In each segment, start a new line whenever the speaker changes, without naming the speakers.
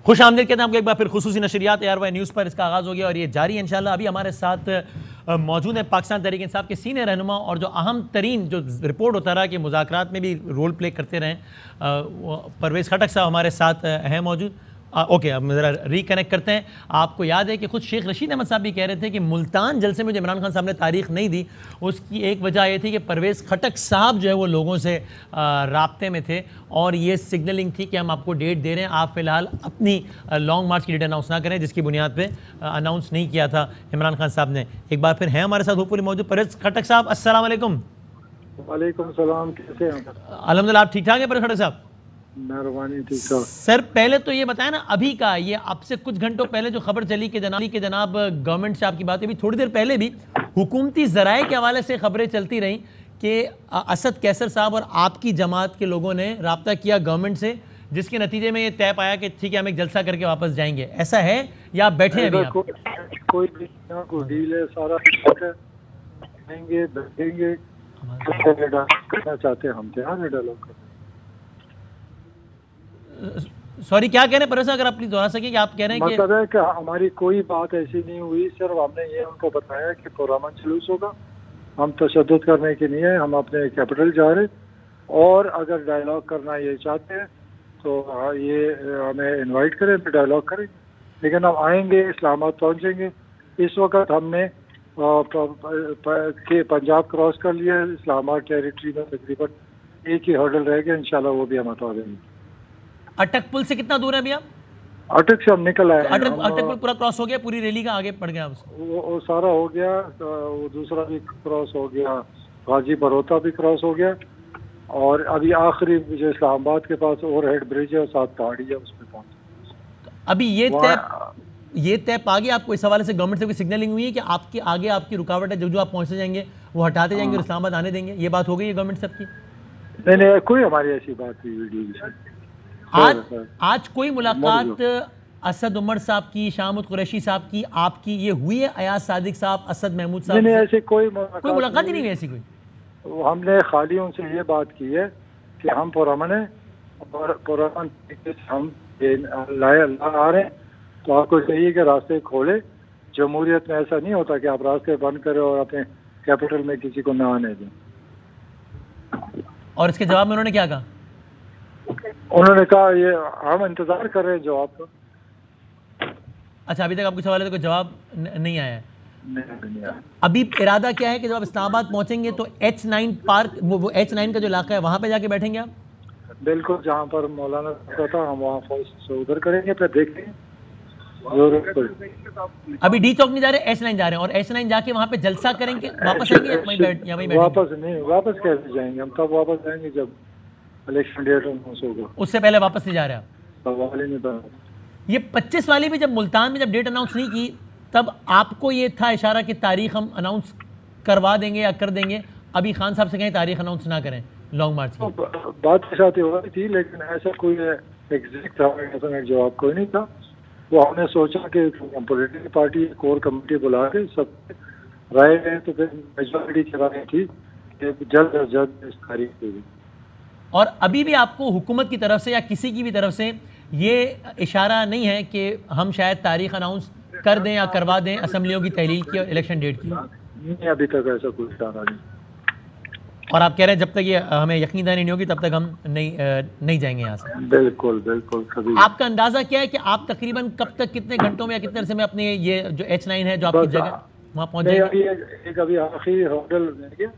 خوش آمدید کہتے ہیں آپ کو ایک بار پھر خصوصی نشریات ARY نیوز پر. اس کا آغاز ہو گیا اور یہ جاری ہے انشاءاللہ. ابھی ہمارے ساتھ موجود ہیں پاکستان تحریک انصاف کے سینئر رہنما اور جو اہم ترین جو رپورٹ ہوتا رہا کہ مذاکرات میں بھی رول پلے کرتے رہیں, پرویز خٹک صاحب ہمارے ساتھ ہیں موجود. اوکے, اب ذرا ریکنیکٹ کرتے ہیں. آپ کو یاد ہے کہ خود شیخ رشید احمد صاحب بھی کہہ رہے تھے کہ ملتان جلسے میں جو عمران خان صاحب نے تاریخ نہیں دی, اس کی ایک وجہ یہ تھی کہ پرویز خٹک صاحب جو ہے وہ لوگوں سے رابطے میں تھے اور یہ سگنلنگ تھی کہ ہم آپ کو ڈیٹ دے رہے ہیں, آپ فی الحال اپنی لانگ مارچ کی ڈیٹ اناؤنس نہ کریں, جس کی بنیاد پہ اناؤنس نہیں کیا تھا عمران خان صاحب نے. ایک بار پھر ہیں ہمارے ساتھ ہوپوری موجود پرویز خٹک صاحب. السلام علیکم.
وعلیکم السلام, کیسے ہیں؟
الحمدللہ, آپ ٹھیک ٹھاک ہیں پرویز خٹک صاحب؟
مہربانی, ٹھیک ٹھاک.
سر پہلے تو یہ بتائیں نا, ابھی کا یہ اب سے کچھ گھنٹوں پہلے جو خبر چلی کہ جناب گورنمنٹ سے آپ کی بات ہوئی, تھوڑی دیر پہلے بھی حکومتی ذرائع کے حوالے سے خبریں چلتی رہیں کہ اسد کیسر صاحب اور آپ کی جماعت کے لوگوں نے رابطہ کیا گورنمنٹ سے, جس کے نتیجے میں یہ طے پایا کہ ٹھیک ہے ہم ایک جلسہ کر کے واپس جائیں گے. ایسا ہے یا آپ بیٹھے ہیں ابھی؟
کوئی ڈیل ہے, سارا آئیں گے, بیٹھیں گے, کرنا چاہتے ہیں ہم تیار ہے ڈائلاگ کرنا.
سوری کیا کہہ رہے ہیں پرویز صاحب, اگر آپ پلیز دوہرا سکیں کہ آپ کہہ رہے ہیں کہ
مطلب ہے کہ ہماری کوئی بات ایسی نہیں ہوئی, صرف ہم نے یہ ان کو بتایا کہ پرامن جلوس ہوگا, ہم تشدد کرنے کے نہیں ہے, ہم اپنے کیپٹل جا رہے, اور اگر ڈائلاگ کرنا یہ چاہتے ہیں تو یہ ہمیں انوائٹ کریں, پھر ڈائلاگ کریں. لیکن ہم آئیں گے, اسلام آباد پہنچیں گے. اس وقت ہم نے پنجاب کراس کر لیا, اسلام آباد ٹیریٹری میں تقریباً ایک ہی ہرڈل رہ گیا, انشاءاللہ وہ بھی ہم ہٹا دیں گے.
اٹک پل سے کتنا دور ہے ابھی آپ؟
اٹک سے ہم نکل آئے ہیں.
اٹک پل پورا کراس ہو گیا, پوری ریلی کا آگے پڑ گیا
وہ سارا ہو گیا, وہ دوسرا بھی کراس ہو گیا, غازی بروتا بھی کراس ہو گیا, اور ابھی آخری جو اسلام آباد کے پاس اوور ہیڈ برج ہے اور ساتھ پہاڑی ہے, اس پہ پہنچ.
ابھی یہ طے پا گیا آپ کو اس حوالے سے گورنمنٹ سے کوئی سگنلنگ ہوئی ہے کہ آپ کے آگے آپ کی رکاوٹ ہے, جو آپ پہنچتے جائیں گے وہ ہٹاتے جائیں گے اور اسلام آباد آنے دیں گے, یہ بات ہو گئی ہے گورنمنٹ سے آپ کی؟
نہیں, کوئی ہماری ایسی بات نہیں ہوئی.
آج کوئی ملاقات اسد عمر صاحب کی, شامت قریشی صاحب کی, آپ کی یہ ہوئی ہے؟ ایاز صادق صاحب, اسد محمود صاحب؟
نہیں, ایسی کوئی
ملاقات ہی نہیں ہوئی ایسی کوئی.
ہم نے خالی ان سے یہ بات کی ہے کہ ہم پرامن ہیں اور پرامن ہم آ رہے ہیں, تو آپ کو چاہیے کہ راستے کھولے. جمہوریت میں ایسا نہیں ہوتا کہ آپ راستے بند کریں اور اپنے کیپٹل میں کسی کو نہ آنے دیں.
اور اس کے جواب میں انہوں نے کیا کہا؟
انہوں نے کہا یہ ہم انتظار کر رہے ہیں جواب کا.
اچھا, ابھی تک آپ کے سوال ہے کوئی جواب نہیں آیا ہے؟ ابھی ارادہ کیا ہے کہ جب آپ اسلام آباد پہنچیں گے تو H9 پارک, وہ H9 کا جو علاقہ ہے وہاں پہ جا کے بیٹھیں گے آپ؟
بالکل, جہاں پر مولانا تھا ہم وہاں فوج سے ادھر کریں گے, پھر دیکھیں گے.
ابھی ڈی چوک نہیں جا رہے, H9 جا رہے ہیں, اور H9 جا کے وہاں پہ جلسہ کریں گے, واپس آئیں گے؟
واپس نہیں, واپس کیسے جائیں گے ہم؟ تب واپس جائیں گے جب الیکشن ڈیٹ اناؤنس ہوگا.
اس سے پہلے واپس نہیں جا رہے آپ؟
سوال ہی نہیں تھا.
یہ 25 والی بھی جب ملتان میں جب ڈیٹ اناؤنس نہیں کی تب آپ کو یہ تھا اشارہ کہ تاریخ ہم اناؤنس کروا دیں گے یا کر دیں گے, ابھی خان صاحب سے کہیں تاریخ اناؤنس نہ کریں لانگ مارچ کی؟
بات کے ساتھ ہو رہی تھی, لیکن ایسا کوئی ایگزیکٹ جواب کوئی نہیں تھا. وہ ہم نے سوچا کہ پولیٹیکل پارٹی کور کمیٹی بلا کے سب رائے گئے, تو پھر میجورٹی کی رائے تھی کہ جلد از جلد اس تاریخ ہوگی.
اور ابھی بھی آپ کو حکومت کی طرف سے یا کسی کی بھی طرف سے یہ اشارہ نہیں ہے کہ ہم شاید تاریخ اناؤنس کر دیں یا کروا دیں اسمبلیوں کی تحلیل کی اور الیکشن ڈیٹ کی؟
نہیں, ابھی تک ایسا کوئی اشارہ نہیں.
اور آپ کہہ رہے ہیں جب تک یہ ہمیں یقین دہانی نہیں ہوگی تب تک ہم نہیں جائیں گے یہاں سے؟
بالکل بالکل.
آپ کا اندازہ کیا ہے کہ آپ تقریباً کب تک, کتنے گھنٹوں میں یا کتنے عرصے میں اپنے یہ جو H9 ہے جو آپ کی جگہ وہاں پہنچ جائیں گے؟
ایک ابھی آخری ہرڈل رہ گیا,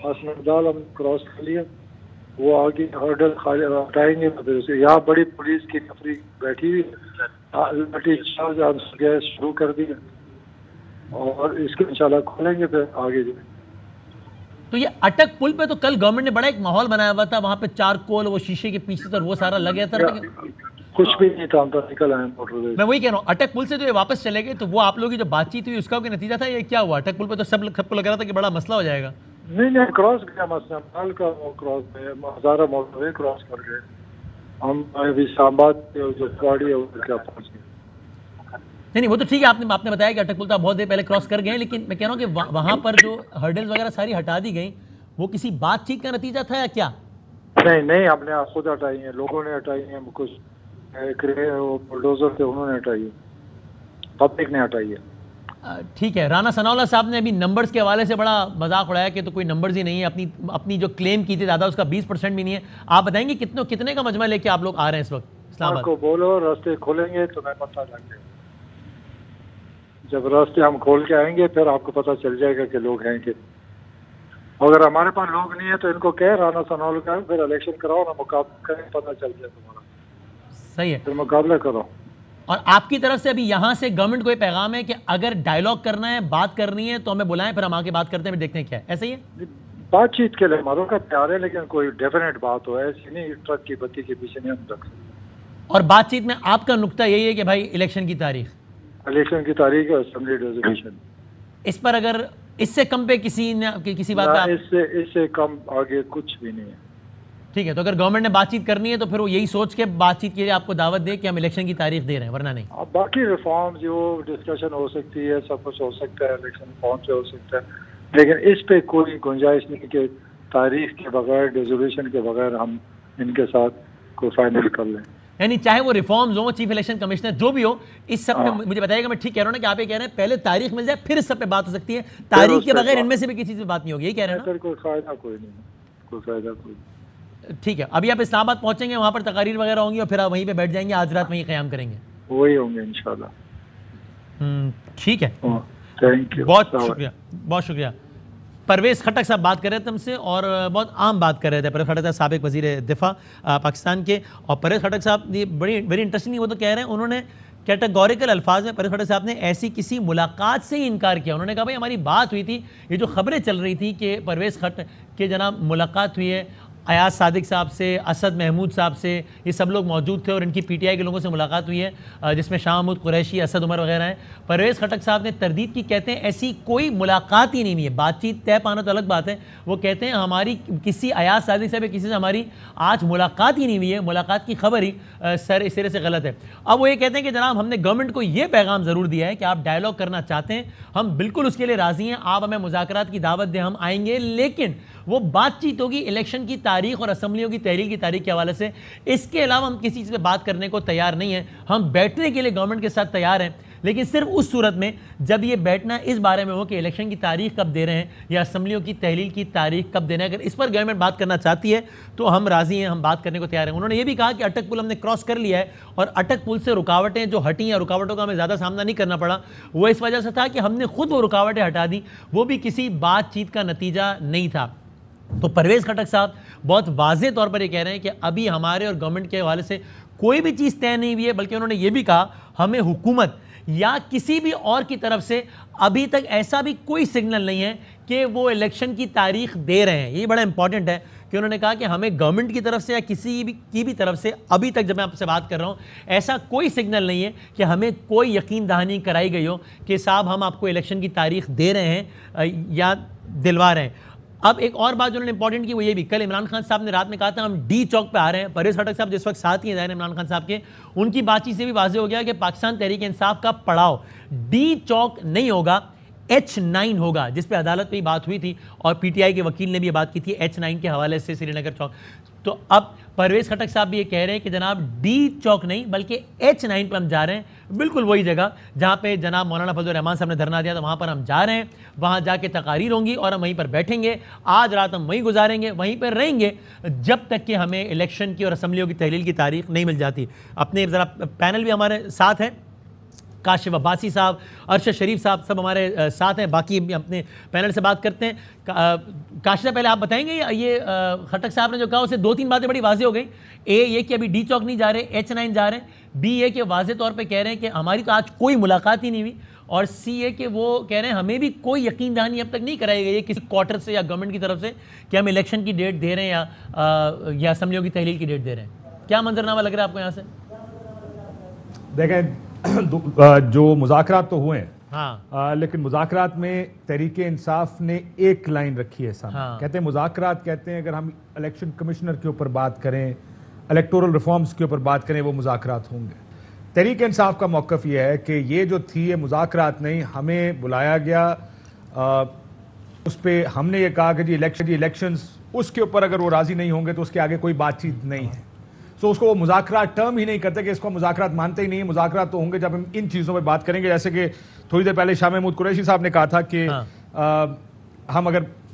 ہسپتال ہم کراس کر لیا, وہ آگے ہرڈل ہٹائیں گے. یہاں بڑی پولیس کی تفریح بیٹھی ہوئی, لاٹھی چارج شروع کر دی, اور اس کو انشاءاللہ کھولیں گے, پھر آگے جائیں.
تو یہ اٹک پل پہ تو کل گورنمنٹ نے بڑا ایک ماحول بنایا ہوا تھا, وہاں پہ چارکول وہ شیشے کے پیچھے تھا, وہ سارا لگا تھا.
کچھ بھی نہیں تھا, ہم تو نکل آئے موٹر وے.
میں وہی کہہ رہا ہوں, اٹک پل سے جو یہ واپس چلے گئے تو وہ آپ لوگوں کی جو بات چیت ہوئی اس کا کوئی نتیجہ تھا, یہ کیا ہوا؟ اٹک پل پہ تو سب کو لگ رہا تھا کہ بڑا مسئلہ ہو جائے گا.
نہیں, کراس گیا مسئلہ, مال کا وہ کراس گئے, ہزارہ موٹر وے کراس کر گئے. ہم ابھی اسلام آباد جو گاڑی ہے وہ کیا پہنچ گئے.
نہیں, وہ تو ٹھیک ہے, آپ نے بتایا کہ اٹک پل تو بہت دیر پہلے کراس کر گئے, لیکن میں کہہ رہا ہوں کہ وہاں پر جو ہرڈلز وغیرہ ساری ہٹا دی گئیں, وہ کسی بات چیت کا نتیجہ تھا یا کیا؟
نہیں, ہم نے خود ہٹائی ہیں, لوگوں نے ہٹائی ہیں. کچھ بلڈوزر سے انہوں نے ہٹائی ہے، پبلک نے ہٹائی ہے۔
ٹھیک ہے، رانا ثناء اللہ صاحب نے ابھی نمبرز کے حوالے سے بڑا مذاق اڑایا کہ تو کوئی نمبرز ہی نہیں ہے، اپنی جو کلیم کی تھی زیادہ اس کا 20% بھی نہیں ہے۔ آپ بتائیں گے کتنے کا مجمع لے کے آپ لوگ آ رہے ہیں اس وقت اسلام
آپ
آباد؟
کو بولو راستے کھولیں گے تو میں پتہ لگ جائے گا، جب راستے ہم کھول کے آئیں گے پھر آپ کو پتہ چل جائے گا کہ لوگ ہیں کہ اگر ہمارے پاس لوگ نہیں ہیں تو ان کو کہے رانا ثناء اللہ کا پھر الیکشن کراؤ نا، مقابلہ کریں، پتہ چل جائے تمہارا،
صحیح ہے۔
پھر مقابلہ کرو۔
اور آپ کی طرف سے ابھی یہاں سے گورنمنٹ کو یہ پیغام ہے کہ اگر ڈائیلاگ کرنا ہے، بات کرنی ہے تو ہمیں بلائیں، پھر ہم آ کے بات کرتے ہیں، پھر دیکھتے ہیں کیا ہے، ایسا ہی ہے؟
بات چیت کے لیے ہماروں کا پیار ہے، لیکن کوئی ڈیفینیٹ بات ہو ایسی نہیں ٹرک کی بتی کے پیچھے نہیں ہم رکھ سکتے۔
اور بات چیت میں آپ کا نقطہ یہی ہے کہ بھائی الیکشن کی تاریخ،
الیکشن کی تاریخ ہے، اسمبلی ریزولوشن،
اس پر اگر اس سے کم پہ کسی بات پہ
اس سے کم آگے کچھ بھی نہیں ہے۔
ٹھیک ہے، تو اگر گورنمنٹ نے بات چیت کرنی ہے تو پھر وہ یہی سوچ کے بات چیت کے لیے آپ کو دعوت دے کہ ہم الیکشن کی تاریخ دے رہے ہیں، ورنہ نہیں۔
اب باقی ریفارم جو ڈسکشن ہو سکتی ہے، سب کچھ ہو سکتا ہے، الیکشن ریفارم سے ہو سکتا ہے، لیکن اس پہ کوئی گنجائش نہیں کہ تاریخ کے بغیر، ریزولوشن کے بغیر ہم ان کے ساتھ کوئی فائنل کر لیں۔
یعنی چاہے وہ ریفارمز ہوں، چیف الیکشن کمشنر جو بھی ہو، اس سب پہ مجھے بتائیے گا میں ٹھیک کہہ رہا ہوں نا کہ آپ یہ کہہ رہے ہیں پہلے تاریخ مل جائے پھر اس سب پہ بات ہو سکتی ہے، تاریخ کے بغیر ان میں سے بھی کسی سے بات نہیں ہوگی، یہی کہہ رہے ہیں نا؟
پھر کوئی فائدہ کوئی نہیں، کوئی فائدہ کوئی نہیں۔
ٹھیک ہے، ابھی آپ اسلام آباد پہنچیں گے، وہاں پر تقاریر وغیرہ ہوں گی اور پھر آپ وہیں پہ بیٹھ جائیں گے، آج رات وہیں قیام کریں گے؟
وہی ہوں گے انشاءاللہ۔
ٹھیک ہے،
تھینک یو،
بہت شکریہ، بہت شکریہ۔ پرویز خٹک صاحب بات کر رہے تھے ہم سے اور بہت عام بات کر رہے تھے۔ پرویز خٹک صاحب سابق وزیر دفاع پاکستان کے، اور پرویز خٹک صاحب یہ ویری انٹرسٹنگ، وہ تو کہہ رہے ہیں، انہوں نے کیٹیگوریکل الفاظ میں پرویز خٹک صاحب نے ایسی کسی ملاقات سے ہی انکار کیا۔ انہوں نے کہا بھائی ہماری بات ہوئی تھی، یہ جو خبریں چل رہی تھی کہ پرویز خٹک کے جناب ملاقات ہوئی ہے ایاز صادق صاحب سے، اسد محمود صاحب سے، یہ سب لوگ موجود تھے اور ان کی پی ٹی آئی کے لوگوں سے ملاقات ہوئی ہے جس میں شاہ محمود قریشی، اسد عمر وغیرہ ہیں۔ پرویز خٹک صاحب نے تردید کی، کہتے ہیں ایسی کوئی ملاقات ہی نہیں ہوئی ہے، بات چیت طے پانا تو الگ بات ہے، وہ کہتے ہیں ہماری کسی ایاز صادق صاحب کسی سے ہماری آج ملاقات ہی نہیں ہوئی ہے، ملاقات کی خبر ہی سر اس طرح سے غلط ہے۔ اب وہ یہ کہتے ہیں کہ جناب ہم نے گورنمنٹ کو یہ پیغام ضرور دیا ہے کہ آپ ڈائیلاگ کرنا چاہتے ہیں، ہم بالکل اس کے لیے راضی ہیں، آپ ہمیں مذاکرات کی دعوت دیں، ہم آئیں گے، لیکن وہ بات چیت ہوگی الیکشن کی تاریخ اور اسمبلیوں کی تحلیل کی تاریخ کے حوالے سے، اس کے علاوہ ہم کسی چیز پہ بات کرنے کو تیار نہیں ہیں۔ ہم بیٹھنے کے لیے گورنمنٹ کے ساتھ تیار ہیں، لیکن صرف اس صورت میں جب یہ بیٹھنا اس بارے میں ہو کہ الیکشن کی تاریخ کب دے رہے ہیں یا اسمبلیوں کی تحلیل کی تاریخ کب دینا ہے۔ اگر اس پر گورنمنٹ بات کرنا چاہتی ہے تو ہم راضی ہیں، ہم بات کرنے کو تیار ہیں۔ انہوں نے یہ بھی کہا کہ اٹک پل ہم نے کراس کر لیا ہے اور اٹک پل سے رکاوٹیں جو ہٹی ہیں، رکاوٹوں کا ہمیں زیادہ سامنا نہیں کرنا پڑا، وہ اس وجہ سے تھا کہ ہم نے خود وہ رکاوٹیں ہٹا دی، وہ بھی کسی بات چیت کا نتیجہ نہیں تھا۔ تو پرویز خٹک صاحب بہت واضح طور پر یہ کہہ رہے ہیں کہ ابھی ہمارے اور گورنمنٹ کے حوالے سے کوئی بھی چیز طے نہیں ہوئی ہے، بلکہ انہوں نے یہ بھی کہا ہمیں حکومت یا کسی بھی اور کی طرف سے ابھی تک ایسا بھی کوئی سگنل نہیں ہے کہ وہ الیکشن کی تاریخ دے رہے ہیں۔ یہ بڑا امپورٹنٹ ہے کہ انہوں نے کہا کہ ہمیں گورنمنٹ کی طرف سے یا کسی کی بھی طرف سے ابھی تک جب میں آپ سے بات کر رہا ہوں ایسا کوئی سگنل نہیں ہے کہ ہمیں کوئی یقین دہانی کرائی گئی ہو کہ صاحب ہم آپ کو الیکشن کی تاریخ دے رہے ہیں یا دلوا رہے ہیں۔ اب ایک اور بات جو انہوں نے امپورٹنٹ کی وہ یہ بھی، کل عمران خان صاحب نے رات میں کہا تھا ہم ڈی چوک پہ آ رہے ہیں۔ پرویز خٹک صاحب جس وقت ساتھ ہی ہیں عمران خان صاحب کے، ان کی بات چیت سے بھی واضح ہو گیا کہ پاکستان تحریک انصاف کا پڑاؤ ڈی چوک نہیں ہوگا، H9 ہوگا، جس پہ عدالت پہ ہی بات ہوئی تھی اور پی ٹی آئی کے وکیل نے بھی یہ بات کی تھی H9 کے حوالے سے سری نگر چوک۔ تو اب پرویز خٹک صاحب بھی یہ کہہ رہے ہیں کہ جناب ڈی چوک نہیں بلکہ H9 پہ ہم جا رہے ہیں، بالکل وہی جگہ جہاں پہ جناب مولانا فضل الرحمان صاحب نے دھرنا دیا تھا، وہاں پر ہم جا رہے ہیں، وہاں جا کے تقاریر ہوں گی اور ہم وہیں پر بیٹھیں گے، آج رات ہم وہیں گزاریں گے، وہیں پر رہیں گے جب تک کہ ہمیں الیکشن کی اور اسمبلیوں کی تحلیل کی تاریخ نہیں مل جاتی۔ اپنے ذرا پینل بھی ہمارے ساتھ ہیں، کاشف عباسی صاحب، ارشد شریف صاحب سب ہمارے ساتھ ہیں، باقی اپنے پینل سے بات کرتے ہیں۔ کاشف پہلے آپ بتائیں گے یہ خٹک صاحب نے جو کہا اسے 2-3 باتیں بڑی واضح ہو گئیں۔ اے یہ کہ ابھی ڈی چوک نہیں جا رہے، H9 جا رہے ہیں، بی یہ کہ واضح طور پہ کہہ رہے ہیں کہ ہماری تو آج کوئی ملاقات ہی نہیں ہوئی، اور سی یہ کہ وہ کہہ رہے ہیں ہمیں بھی کوئی یقین دہانی اب تک نہیں کرائی گئی ہے کسی کوارٹر سے یا گورنمنٹ کی طرف سے کہ ہم الیکشن کی ڈیٹ دے رہے ہیں یا اسمبلیوں کی تحلیل کی ڈیٹ دے رہے ہیں۔ کیا منظرنامہ لگ رہا ہے آپ کو یہاں سے؟
دیکھیں جو مذاکرات تو ہوئے ہیں،
ہاں
لیکن مذاکرات میں تحریک انصاف نے ایک لائن رکھی ہے سامنے، کہتے ہیں مذاکرات، کہتے ہیں اگر ہم الیکشن کمشنر کے اوپر بات کریں، الیکٹورل ریفارمز کے اوپر بات کریں، وہ مذاکرات ہوں گے۔ تحریک انصاف کا موقف یہ ہے کہ یہ جو تھی یہ مذاکرات نہیں، ہمیں بلایا گیا، اس پہ ہم نے یہ کہا کہ جی الیکشنز اس کے اوپر اگر وہ راضی نہیں ہوں گے تو اس کے آگے کوئی بات چیت نہیں ہے۔ تو اس کو وہ مذاکرات ٹرم ہی نہیں کرتے کہ اس کو مذاکرات مانتے ہی نہیں ہیں. مذاکرات تو ہوں گے جب ہم ان چیزوں پہ بات کریں گے. جیسے کہ تھوڑی دیر پہلے شاہ محمود قریشی صاحب نے کہا تھا کہ ہم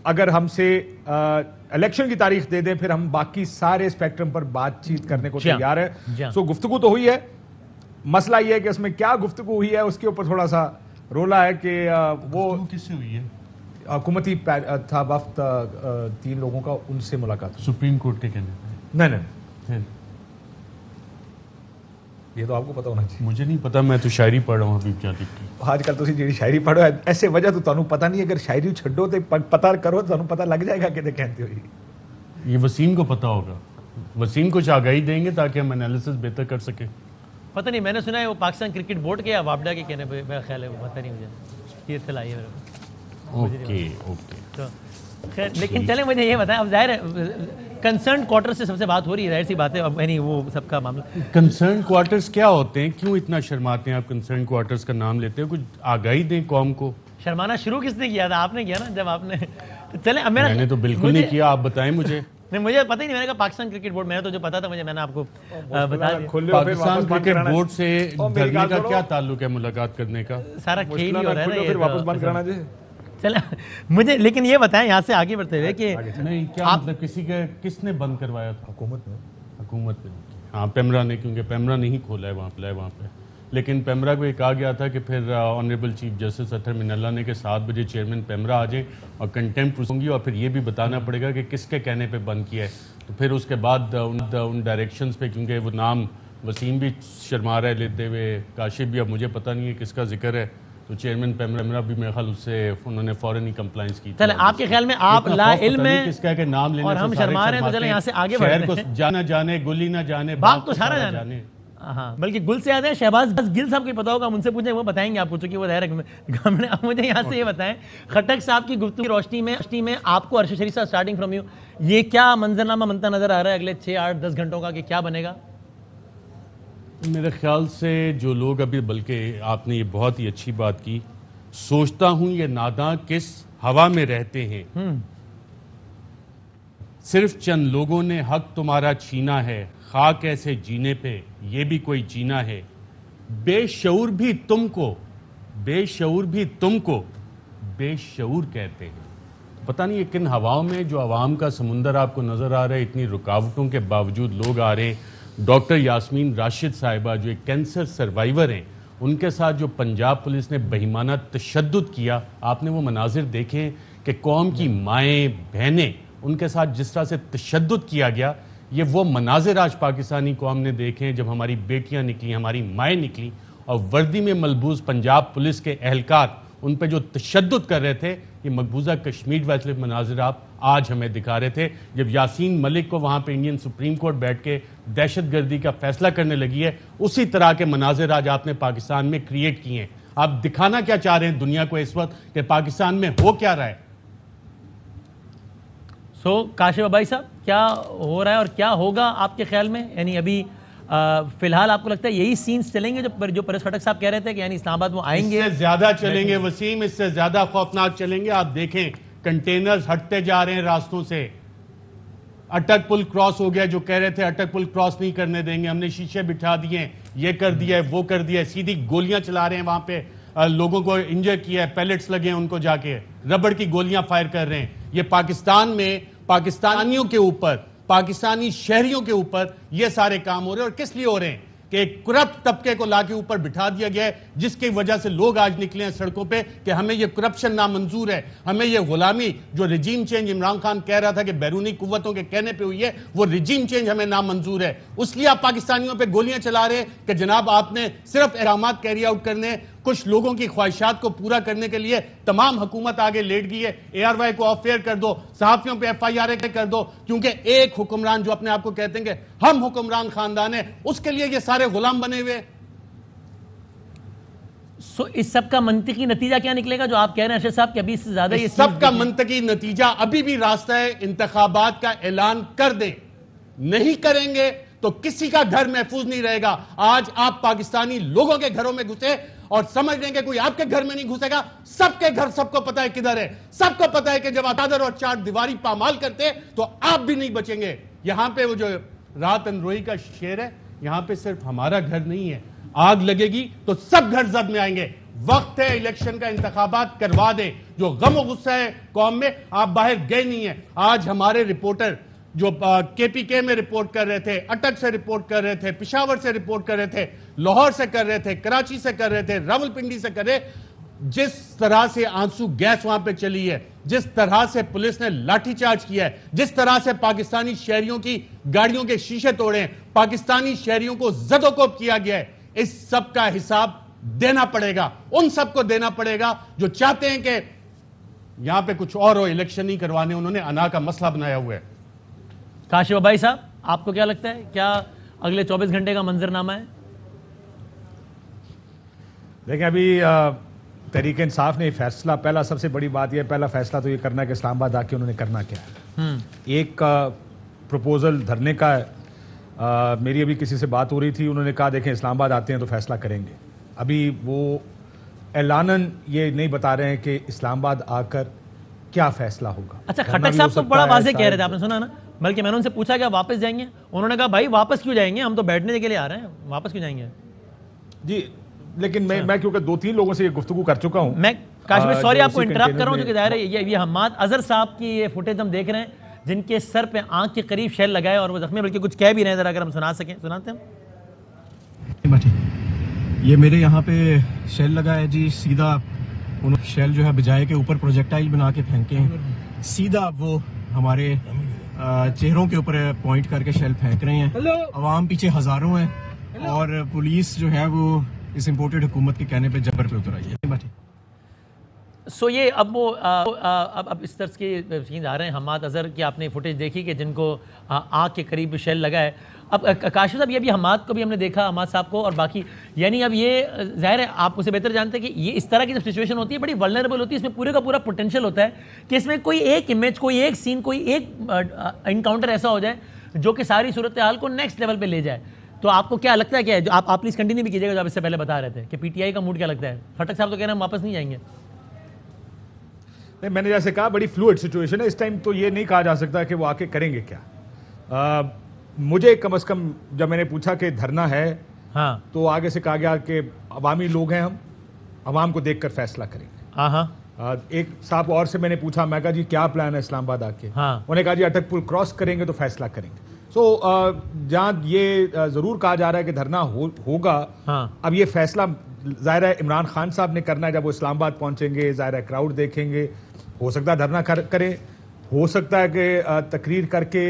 اگر ہم سے الیکشن کی تاریخ دے دیں پھر ہم باقی سارے اسپیکٹرم پر بات چیت کرنے کو تیار ہے. سو گفتگو تو ہوئی ہے, مسئلہ یہ ہے کہ اس میں کیا گفتگو ہوئی ہے اس کے اوپر تھوڑا سا رولا ہے کہ وہ
کس سے ہوئی ہے؟
حکومتی تھا وفد 3 لوگوں کا, ان سے ملاقات.
سپریم کورٹ کے کہنے
نہیں یہ تو آپ کو پتا ہونا چاہیے.
مجھے نہیں پتا, میں تو شاعری پڑھ رہا ہوں ابھی. کیا
آج کل تسی جی شاعری پڑھو ایسے وجہ تو تانوں پتہ نہیں, اگر شاعری چھڈو تے پتہ کرو تانوں پتہ لگ جائے گا کہ کہتے ہوئی.
یہ وسیم کو پتا ہوگا, وسیم کچھ آگاہی دیں گے تاکہ ہم انالیسس بہتر کر سکیں.
پتہ نہیں, میں نے سنا ہے وہ پاکستان کرکٹ بورڈ کے یا وابڈا کے کہنے پہ, میرا خیال ہے وہ, پتہ نہیں مجھے, یہ اطلاع ہے میرے کو. تو خیر لیکن چلیں مجھے یہ بتائیں, اب ظاہر ہے کنسرن کوارٹر سے سب سے بات ہو رہی ہے, ظاہر سی بات ہے, اب یعنی وہ سب کا معاملہ.
کنسرن کوارٹرز کیا ہوتے ہیں, کیوں اتنا شرماتے ہیں آپ کنسرن کوارٹرز کا نام لیتے ہیں؟ کچھ آگاہی دیں قوم کو.
شرمانا شروع کس نے کیا تھا؟ آپ نے کیا نا, جب آپ نے. چلیں
میں نے تو بالکل نہیں کیا, آپ بتائیں مجھے.
نہیں مجھے پتہ ہی نہیں, میں نے کہا پاکستان کرکٹ بورڈ, میں نے تو جو پتا تھا مجھے, میں نے آپ کو بتا دیا.
پاکستان کرکٹ بورڈ سے دھرنے کا کیا تعلق ہے ملاقات کرنے کا؟
سارا کھیل ہی ہو رہا ہے
پھر واپس بند کرانا جی.
چلیں مجھے لیکن یہ بتائیں یہاں سے آگے بڑھتے ہوئے کہ
نہیں کیا مطلب کسی کا کس نے بند کروایا تھا؟ حکومت نے. ہاں پیمرا نے, کیونکہ پیمرا نہیں کھولا ہے وہاں پہ. لیکن پیمرا کو یہ کہا گیا تھا کہ پھر آنریبل چیف جسٹس اطہر من اللہ نے کہ 7 بجے چیئرمین پیمرا آ جائیں اور کنٹمپٹ ہوں گی, اور پھر یہ بھی بتانا پڑے گا کہ کس کے کہنے پہ بند کیا ہے. تو پھر اس کے بعد ان ڈائریکشنز پہ, کیونکہ وہ نام وسیم بھی شرما رہا ہے لیتے ہوئے, کاشف بھی, اب مجھے پتہ نہیں ہے کس کا ذکر ہے, تو چیئرمین پیمرا بھی میرے خیال اس سے انہوں نے فوراً ہی کمپلائنس کی.
چلیں آپ کے خیال میں آپ لا علم ہیں
کس کا کہ نام لینے
اور ہم شرما رہے ہیں, تو چلیں یہاں سے آگے بڑھتے ہیں.
شہر کو جانا جانے, گلی نہ جانے,
باپ تو سارا جانے. ہاں بلکہ گل سے یاد ہے شہباز گل صاحب کو پتا ہوگا, ان سے پوچھیں وہ بتائیں گے آپ کو, چونکہ وہ ظاہر ہے. مجھے یہاں سے یہ بتائیں, خٹک صاحب کی گفتگو کی روشنی میں آپ کو ارشد شریف صاحب اسٹارٹنگ فرام یو, یہ کیا منظرنامہ بنتا نظر آ رہا ہے اگلے 6, 8, 10 گھنٹوں کا, کہ کیا بنے گا؟
میرے خیال سے جو لوگ ابھی, بلکہ آپ نے یہ بہت ہی اچھی بات کی, سوچتا ہوں یہ ناداں کس ہوا میں رہتے ہیں, صرف چند لوگوں نے حق تمہارا چھینا ہے, خاک ایسے جینے پہ یہ بھی کوئی جینا ہے, بے شعور بھی تم کو بے شعور کہتے ہیں. پتہ نہیں یہ کن ہواؤں میں جو عوام کا سمندر آپ کو نظر آ رہا ہے, اتنی رکاوٹوں کے باوجود لوگ آ رہے ہیں. ڈاکٹر یاسمین راشد صاحبہ جو ایک کینسر سروائیور ہیں, ان کے ساتھ جو پنجاب پولیس نے بہیمانہ تشدد کیا, آپ نے وہ مناظر دیکھیں کہ قوم کی مائیں بہنیں, ان کے ساتھ جس طرح سے تشدد کیا گیا, یہ وہ مناظر آج پاکستانی قوم نے دیکھیں جب ہماری بیٹیاں نکلیں, ہماری مائیں نکلیں, اور وردی میں ملبوس پنجاب پولیس کے اہلکار ان پہ جو تشدد کر رہے تھے. یہ مقبوضہ کشمیر ویسے مناظر آپ آج ہمیں دکھا رہے تھے جب یاسین ملک کو وہاں پہ انڈین سپریم کورٹ بیٹھ کے دہشت گردی کا فیصلہ کرنے لگی ہے. اسی طرح کے مناظر آج آپ نے پاکستان میں کریٹ کیے ہیں. آپ دکھانا کیا چاہ رہے ہیں دنیا کو اس وقت کہ پاکستان میں ہو کیا رہا ہے؟
کاشف ابائی صاحب, کیا ہو رہا ہے اور کیا ہوگا آپ کے خیال میں؟ یعنی ابھی فی الحال آپ کو لگتا ہے یہی سینز چلیں گے جو پرس خٹک صاحب کہہ رہے تھے کہ یعنی اسلام آباد وہ آئیں گے؟
اس سے زیادہ چلیں گے وسیم, اس سے زیادہ خوفناک چلیں گے. آپ دیکھیں کنٹینرز ہٹتے جا رہے ہیں راستوں سے. اٹک پل کراس ہو گیا, جو کہہ رہے تھے اٹک پل کراس نہیں کرنے دیں گے, ہم نے شیشے بٹھا دیے, یہ کر دیا ہے, وہ کر دیا ہے. سیدھی گولیاں چلا رہے ہیں وہاں پہ, لوگوں کو انجر کیا ہے, پیلٹس لگے ہیں ان کو, جا کے ربڑ کی گولیاں فائر کر رہے ہیں. یہ پاکستان میں پاکستانیوں کے اوپر, پاکستانی شہریوں کے اوپر یہ سارے کام ہو رہے ہیں. اور کس لیے ہو رہے ہیں؟ کہ ایک کرپٹ طبقے کو لا کے اوپر بٹھا دیا گیا ہے, جس کی وجہ سے لوگ آج نکلے ہیں سڑکوں پہ کہ ہمیں یہ کرپشن نامنظور ہے, ہمیں یہ غلامی جو رجیم چینج عمران خان کہہ رہا تھا کہ بیرونی قوتوں کے کہنے پہ ہوئی ہے, وہ رجیم چینج ہمیں نامنظور ہے. اس لیے آپ پاکستانیوں پہ گولیاں چلا رہے ہیں کہ جناب آپ نے صرف احکامات کیری آؤٹ کرنے, کچھ لوگوں کی خواہشات کو پورا کرنے کے لیے تمام حکومت آگے لیٹ گئی ہے. اے آر وائی کو آف ایئر کر دو, صحافیوں پہ ایف آئی آر کر دو, کیونکہ ایک حکمران جو اپنے آپ کو کہتے ہیں کہ ہم حکمران خاندان ہیں, اس کے لیے یہ سارے غلام بنے ہوئے.
اس سب کا منطقی نتیجہ کیا نکلے گا جو آپ کہہ رہے ہیں ارشد صاحب کہ ابھی اس سے زیادہ یہ
سب کا منطقی نتیجہ ابھی بھی راستہ ہے, انتخابات کا اعلان کر دیں. نہیں کریں گے تو کسی کا گھر محفوظ نہیں رہے گا. آج آپ پاکستانی لوگوں کے گھروں میں گھسے اور سمجھ لیں کہ کوئی آپ کے گھر میں نہیں گھسے گا. سب کے گھر سب کو پتا ہے کدھر ہے, سب کو پتا ہے کہ جب آپ چادر اور چار دیواری پامال کرتے تو آپ بھی نہیں بچیں گے. یہاں پہ وہ جو رات اندروہی کا شعر ہے. یہاں پہ صرف ہمارا گھر نہیں ہے, آگ لگے گی تو سب گھر زد میں آئیں گے. وقت ہے الیکشن کا, انتخابات کروا دیں. جو غم و غصہ ہے قوم میں, آپ باہر گئے نہیں ہیں. آج ہمارے رپورٹر جو کے پی کے میں رپورٹ کر رہے تھے, اٹک سے رپورٹ کر رہے تھے, پشاور سے رپورٹ کر رہے تھے, لاہور سے کر رہے تھے, کراچی سے کر رہے تھے, راولپنڈی سے کر رہے, جس طرح سے آنسو گیس وہاں پہ چلی ہے, جس طرح سے پولیس نے لاٹھی چارج کیا ہے, جس طرح سے پاکستانی شہریوں کی گاڑیوں کے شیشے توڑے ہیں, پاکستانی شہریوں کو زد و کوب کیا گیا ہے, اس سب کا حساب دینا پڑے گا. ان سب کو دینا پڑے گا جو چاہتے ہیں کہ یہاں پہ کچھ اور ہو, الیکشن نہیں کروانے. انہوں نے انا کا مسئلہ بنایا ہوا ہے.
کاشف ابائی صاحب, آپ کو کیا لگتا ہے, کیا اگلے 24 گھنٹے کا منظرنامہ ہے؟
دیکھیں, ابھی تحریک انصاف نے فیصلہ, پہلا سب سے بڑی بات یہ, پہلا فیصلہ تو یہ کرنا ہے کہ اسلام آباد آ کے انہوں نے کرنا کیا ہے. ایک پروپوزل دھرنے کا ہے. میری ابھی کسی سے بات ہو رہی تھی, انہوں نے کہا دیکھیں اسلام آباد آتے ہیں تو فیصلہ کریں گے. ابھی وہ اعلاناً یہ نہیں بتا رہے ہیں کہ اسلام آباد آ کر کیا فیصلہ ہوگا.
اچھا, کھٹک صاحب تو بڑا واضح کہہ رہے تھے, آپ نے سنا نا, بلکہ میں نے ان سے پوچھا کہ آپ واپس جائیں گے, انہوں نے کہا بھائی واپس کیوں جائیں گے, ہم تو بیٹھنے کے لیے آ رہے ہیں, واپس کیوں جائیں گے.
جی, لیکن میں کیونکہ 2-3 لوگوں سے یہ گفتگو کر چکا ہوں.
میں کاشف سوری آپ کو انٹرپٹ کر رہا ہوں, جو کہ ظاہر ہے یہ حماد اظہر صاحب کی یہ فوٹیج ہم دیکھ رہے ہیں, جن کے سر پہ آنکھ کے قریب شیل لگائے اور وہ زخمی, بلکہ کچھ کہہ بھی رہے ہیں, ذرا اگر ہم سنا سکیں سناتے ہیں.
یہ میرے یہاں پہ شیل لگا ہے جی, سیدھا انہوں شیل جو ہے بجائے کے اوپر پروجیکٹائل بنا کے پھینکے ہیں, سیدھا وہ ہمارے چہروں کے اوپر پوائنٹ کر کے شیل پھینک رہے ہیں. عوام پیچھے ہزاروں ہیں اور پولیس جو ہے وہ اس امپورٹڈ حکومت کے کہنے پہ جبر پہ اتر آئی ہے.
سو یہ اب وہ اب اس طرح کے سینز آ رہے ہیں. حماد اظہر کی آپ نے فوٹیج دیکھی کہ جن کو آنکھ کے قریب شیل لگا ہے. اب کاشف صاحب, یہ بھی حماد کو بھی ہم نے دیکھا, حماد صاحب کو, اور باقی یعنی اب یہ ظاہر ہے آپ اسے بہتر جانتے ہیں کہ یہ اس طرح کی جب سچویشن ہوتی ہے بڑی ولنریبل ہوتی ہے, اس میں پورے کا پورا پوٹینشیل ہوتا ہے کہ اس میں کوئی ایک امیج, کوئی ایک سین, کوئی ایک انکاؤنٹر ایسا ہو جائے جو کہ ساری صورتحال کو نیکسٹ لیول پہ لے جائے. تو آپ کو کیا لگتا ہے کہ آپ پلیز کنٹینیو بھی کیجیے گا جو آپ اس سے پہلے بتا رہے تھے کہ پی ٹی آئی کا موڈ کیا لگتا ہے. کھٹک صاحب تو کہہ رہے ہیں ہم واپس نہیں جائیں گے.
میں نے جیسے کہا بڑی فلوئڈ سچویشن ہے اس ٹائم, تو یہ نہیں کہا جا سکتا کہ وہ آ کے کریں گے کیا. مجھے کم از کم جب میں نے پوچھا کہ دھرنا ہے,
ہاں, تو
آگے سے کہا گیا کہ عوامی لوگ ہیں, ہم عوام کو دیکھ کر فیصلہ کریں گے.
ہاں,
ایک صاحب اور سے میں نے پوچھا, میں کہا جی کیا پلان ہے اسلام آباد آ کے, انہوں نے کہا جی اٹک پل کراس کریں گے تو فیصلہ کریں گے. سو جہاں یہ ضرور کہا جا رہا ہے کہ دھرنا ہوگا, اب یہ فیصلہ ظاہر ہے عمران خان صاحب نے کرنا ہے. جب وہ اسلام آباد پہنچیں گے, ظاہر ہے کراؤڈ دیکھیں گے, ہو سکتا ہے دھرنا کریں, ہو سکتا ہے کہ تقریر کر کے,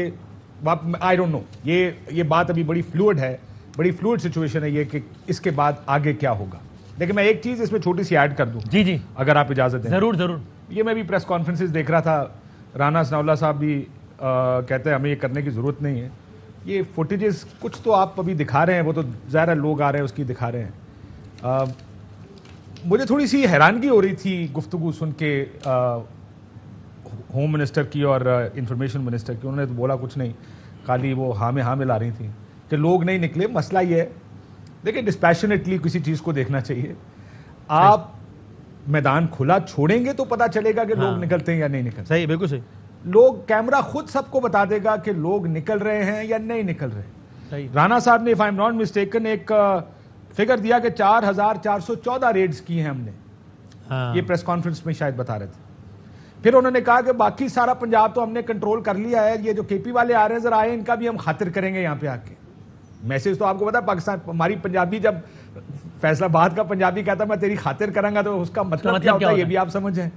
آئی ڈونٹ نو. یہ بات ابھی بڑی فلوئڈ ہے, بڑی فلوئڈ سچویشن ہے یہ کہ اس کے بعد آگے کیا ہوگا. لیکن میں ایک چیز اس میں چھوٹی سی ایڈ کر دوں,
جی
اگر آپ اجازت دیں.
ضرور ضرور.
یہ میں بھی پریس کانفرنسز دیکھ رہا تھا, رانا ثناء اللہ صاحب بھی کہتے ہیں ہمیں یہ کرنے کی ضرورت نہیں ہے. یہ فوٹیجز کچھ تو آپ ابھی دکھا رہے ہیں, وہ تو ظاہر لوگ آ رہے ہیں اس کی دکھا رہے ہیں. مجھے تھوڑی سی حیرانگی ہو رہی تھی گفتگو سن کے ہوم منسٹر کی اور انفارمیشن منسٹر کی. انہوں نے تو بولا کچھ نہیں, خالی وہ ہاں میں ہاں ملا رہی تھیں کہ لوگ نہیں نکلے. مسئلہ یہ ہے, دیکھیں ڈسپیشنیٹلی کسی چیز کو دیکھنا چاہیے. آپ میدان کھلا چھوڑیں گے تو پتہ چلے گا کہ لوگ نکلتے ہیں یا نہیں نکلتے.
صحیح, بالکل صحیح.
لوگ, کیمرہ خود سب کو بتا دے گا کہ لوگ نکل رہے ہیں یا نہیں نکل رہے. رانا صاحب نے, if I'm not mistaken, ایک فگر دیا کہ 4414 ریڈز کی ہیں ہم نے. یہ پریس کانفرنس میں شاید بتا رہے تھے. پھر انہوں نے کہا کہ باقی سارا پنجاب تو ہم نے کنٹرول کر لیا ہے, یہ جو کے پی والے آ رہے ہیں ذرا آئے, ان کا بھی ہم خاطر کریں گے یہاں پہ آ کے. میسج تو آپ کو پتا ہے پاکستان, ہماری پنجابی جب فیصلہ آباد کا پنجابی کہتا ہے میں تیری خاطر کروں گا تو اس کا مطلب کیا ہوتا ہے یہ بھی آپ سمجھیں.